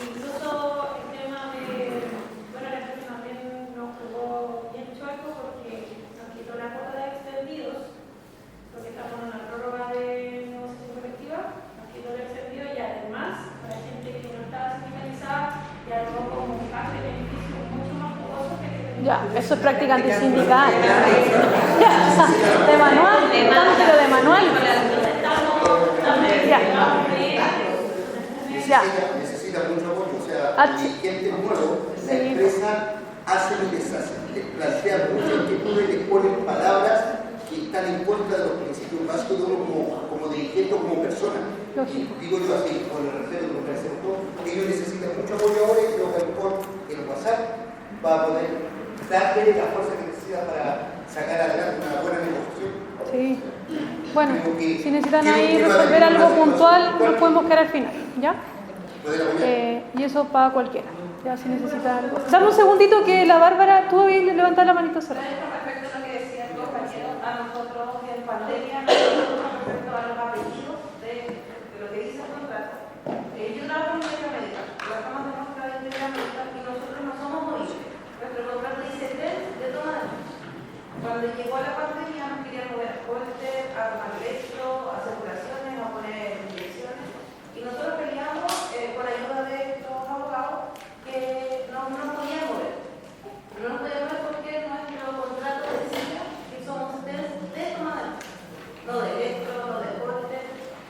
Incluso el tema de. Bueno, la empresa también nos jugó bien chueco porque nos quitó la cuota de extendidos, porque estamos en una prórroga de negociación colectiva, nos quitó el extendido y además, para gente que no estaba sindicalizada, ya luego como un cambio de beneficio mucho más jugoso que Ya, eso es práctica antisindical. De manual, pero de manual. Ya. Necesita mucho apoyo, o sea, el dirigente nuevo, la empresa hace lo que se hace, les plantea muchas inquietudes, les ponen palabras que están en contra de los principios básicos de uno como dirigente o como persona. Digo yo así, con el respeto que me parece todo, ellos necesitan mucho apoyo ahora y creo que mejor el WhatsApp va a poder darle la fuerza que necesita para sacar adelante una buena negociación. Sí. Bueno, si necesitan ahí resolver algo puntual, lo podemos quedar al final, ¿ya? Y eso para cualquiera. Ya si necesita algo. Dame un segundito que la Bárbara, tú habías levantado la manito cerrada. Respecto a lo que decía el compañero, a nosotros en pandemia, respecto a los apellidos de lo que dice el contrato, yo trabajo en industria médica, trabajamos en nuestra industria médica y nosotros no somos móviles. Nuestro contrato dice test de toma de datos. Cuando llegó la pandemia nos querían mover a póster, a tomar electro, a circulaciones, a poner inyecciones y nosotros peleamos con ayuda de estos abogados que no podían mover. No nos podían mover porque nuestro contrato decía que somos test de toma de datos, no de electro, no de póster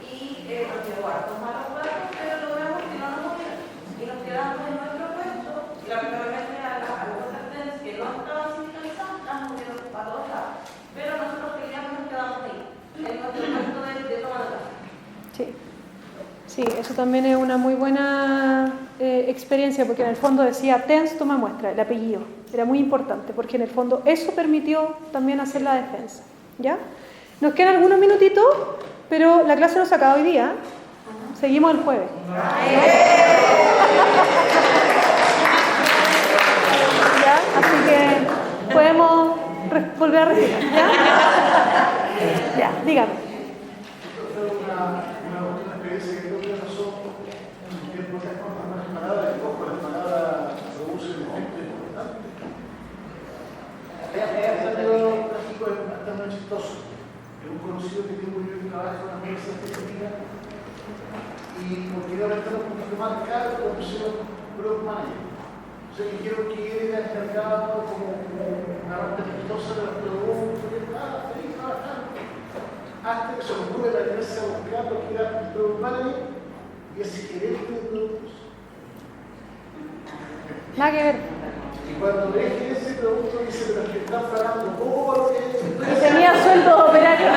y nos llevó a tomar los datos, pero logramos que no nos movieran y nos quedamos en nuestro puesto y lamentablemente a los otros test que no estaban sindicalizados las movieron para todos lados, pero nosotros queríamos nos quedamos ahí, en nuestro puesto de toma de datos. Sí. Sí, eso también es una muy buena experiencia, porque en el fondo decía TENS toma muestra, el apellido. Era muy importante, porque en el fondo eso permitió también hacer la defensa. ¿Ya? Nos quedan algunos minutitos, pero la clase no se acaba hoy día. Seguimos el jueves. ¿Ya? Así que podemos volver a respirar. ¿Ya? Ya, dígame. Es un conocido que tengo yo que trabaja en una empresa específica y porque quiero aumentar un poquito más caro como ser product manager. O sea, que quiero que él haya encargado como una parte exitosa de los productos, que está feliz trabajando. Hasta que se me ocurre la empresa a buscar lo que era el product manager y ese gerente de productos. Nada que ver. Y cuando deje ese producto dice, pero es que están pagando poco para lo que es. Y tenía sueldo de operario.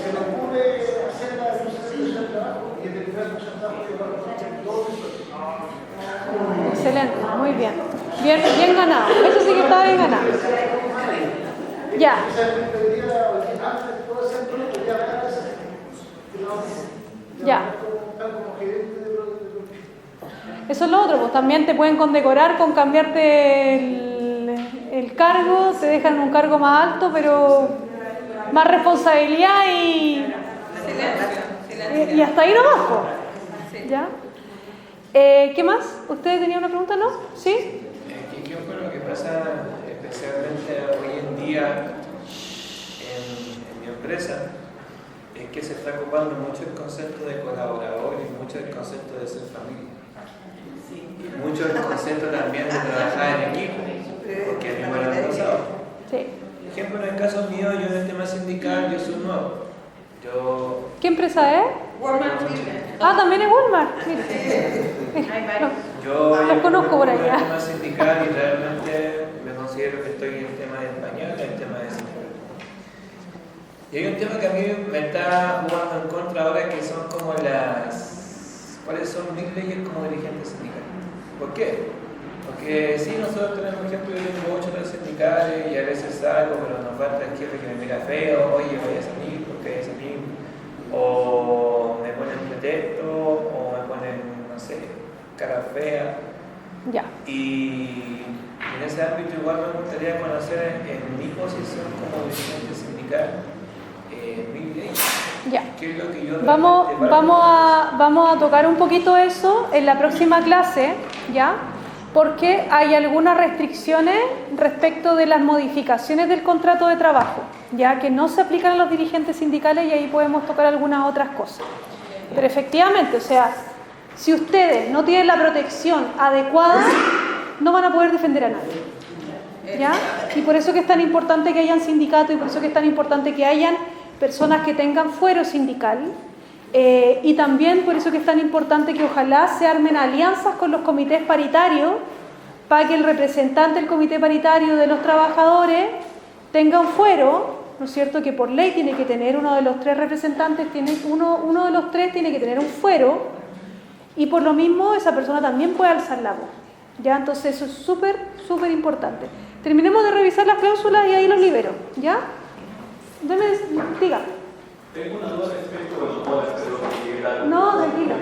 Se le ocurre hacer la demostración del trabajo y determinar el porcentaje de todo eso. Excelente, muy bien. Bien ganado. Eso sí que está bien ganado. Ya. Ya. Eso es lo otro, pues también te pueden condecorar con cambiarte el cargo, te dejan un cargo más alto, pero más responsabilidad y hasta ahí no bajo. ¿Ya? ¿Qué más? ¿Usted tenía una pregunta, no? ¿Sí? ¿Qué fue lo que pasa especialmente hoy en día en mi empresa? Es que se está ocupando mucho el concepto de colaborador y mucho el concepto de ser familia. Y mucho el concepto también de trabajar en equipo, porque a mí me lo han pasado. Sí. Por ejemplo, en el caso mío, yo en el tema sindical, yo soy nuevo. ¿Qué empresa es? Walmart. Ah, también es Walmart. Mira. Yo los conozco por allá. En el tema sindical y realmente me considero que estoy en el tema de español y en el tema de sindical. Y hay un tema que a mí me está jugando en contra ahora, que son como ¿cuáles son mis leyes como dirigente sindical? ¿Por qué? Porque sí, nosotros tenemos, por ejemplo, yo tengo 8 redes sindicales y a veces salgo, pero nos falta el jefe que me mira feo, oye, vaya a salir, ¿por qué vaya a salir? O me ponen pretexto, o me ponen, no sé, cara fea. Ya. Y en ese ámbito igual me gustaría conocer en mi posición como dirigente sindical mi ley. Ya. ¿Qué es lo que yo vamos a tocar un poquito eso en la próxima clase, ¿ya? Porque hay algunas restricciones respecto de las modificaciones del contrato de trabajo, ya que no se aplican a los dirigentes sindicales y ahí podemos tocar algunas otras cosas. Pero efectivamente, o sea, si ustedes no tienen la protección adecuada, no van a poder defender a nadie, ¿ya? Y por eso que es tan importante que hayan sindicatos y por eso que es tan importante que hayan personas que tengan fuero sindical. Y también por eso que es tan importante que ojalá se armen alianzas con los comités paritarios para que el representante del comité paritario de los trabajadores tenga un fuero, ¿no es cierto? Que por ley tiene que tener uno de los 3 representantes, uno de los 3 tiene que tener un fuero y por lo mismo esa persona también puede alzar la voz, ¿ya? Entonces eso es súper, súper importante. Terminemos de revisar las cláusulas y ahí los libero, ¿ya? Diga. Tengo una duda respecto, No, tranquilo.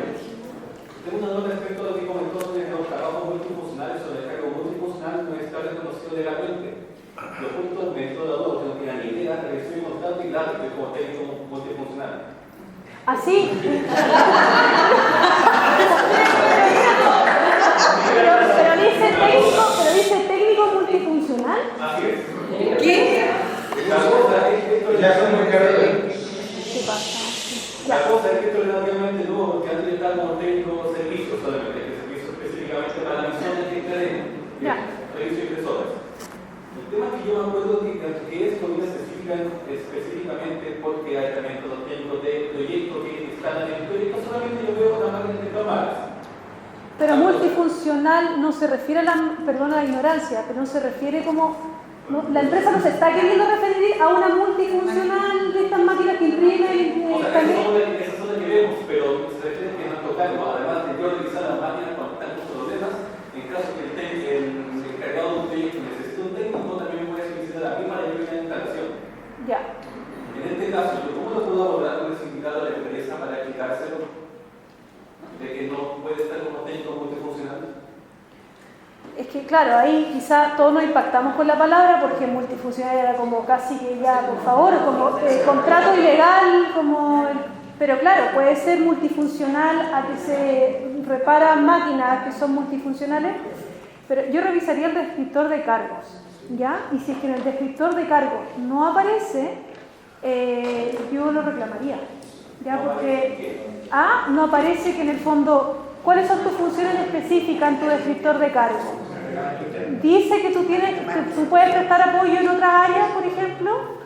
Tengo una duda respecto a lo que comentó sobre los trabajos multifuncionales o el cargo multifuncional no está reconocido legalmente. Yo junto al metodador no tenía ni idea, revisé mi contrato y claro, que como técnico multifuncional. ¿Así? pero dice técnico multifuncional. Así es. ¿Qué? La cosa es que esto Ya son muy caros. ¿Qué pasa? La cosa es que esto es relativamente nuevo, porque antes estaba como técnico servicio solamente, que servicio específicamente para la misión de servicio de impresores. El tema es que yo me acuerdo que esto viene específicamente porque hay también los técnicos de proyecto que están en el proyecto, solamente yo veo una máquina de cámaras. Pero multifuncional no se refiere a la, perdona la ignorancia, pero no se refiere como... No, la empresa no se está queriendo referir a una multifuncional de estas máquinas que imprimen. O sea, esas son las que vemos, pero se refiere que en nuestro caso, además de yo revisar las máquinas con tantos problemas, en caso que el encargado de un proyecto necesite un técnico, también me puede solicitar a mí para ir a una instalación. Ya. En este caso, ¿cómo lo puedo abordar con el sindicato de la empresa para explicárselo? De que no puede estar como técnico multifuncional. Es que claro, ahí quizá todos nos impactamos con la palabra porque multifuncional era como casi que ya, por favor, como contrato ilegal, pero claro, puede ser multifuncional a que se reparan máquinas que son multifuncionales, pero yo revisaría el descriptor de cargos, ¿ya? Y si es que en el descriptor de cargos no aparece, yo lo reclamaría, ¿ya? Porque no aparece que en el fondo, ¿cuáles son tus funciones específicas en tu descriptor de cargos? Dice que tú puedes prestar apoyo en otras áreas, por ejemplo.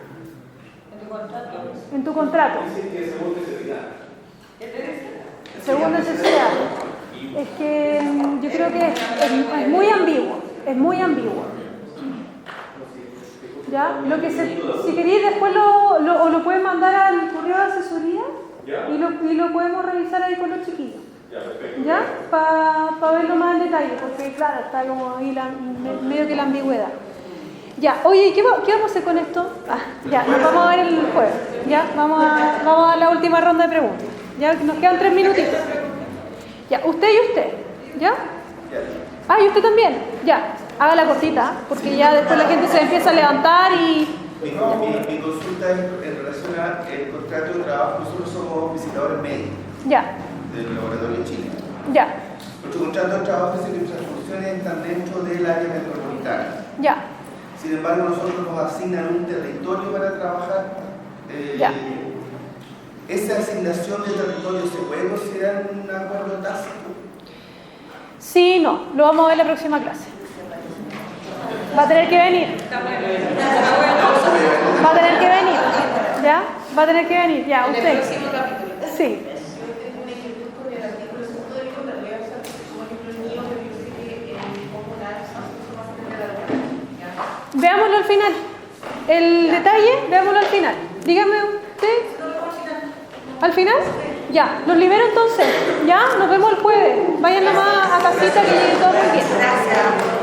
En tu contrato. Dice que según necesidad. Según necesidad. Es que yo creo que es muy ambiguo. Es muy ambiguo. ¿Ya? Si queréis después lo pueden mandar al correo de asesoría y lo podemos revisar ahí con los chiquillos. ¿Ya? Para verlo más en detalle, porque claro, está como ahí medio que la ambigüedad. Ya, oye, ¿qué vamos a hacer con esto? Ya, nos vamos a ver el jueves. Ya, vamos a la última ronda de preguntas. Ya, nos quedan 3 minutitos. Ya, usted y usted. ¿Ya? Y usted también. Ya, haga la cortita, porque ya después la gente se empieza a levantar y... Mi consulta es en relación al contrato de trabajo. Nosotros somos visitadores médicos. Ya. Del laboratorio en Chile. Ya. Nuestro contrato de trabajo dice que nuestras funciones están dentro del área metropolitana. Ya. Sin embargo, nosotros nos asignan un territorio para trabajar. Ya. ¿Esa asignación de territorio se puede considerar un acuerdo tácito? Sí, no. Lo vamos a ver en la próxima clase. Va a tener que venir. Va a tener que venir. ¿Ya? Va a tener que venir. Ya, usted. Sí. Veámoslo al final. El detalle, veámoslo al final. Dígame usted. ¿Al final? Ya, los libero entonces. Ya, nos vemos el jueves. Vayan nomás a casita que llegue todo muy bien. Gracias.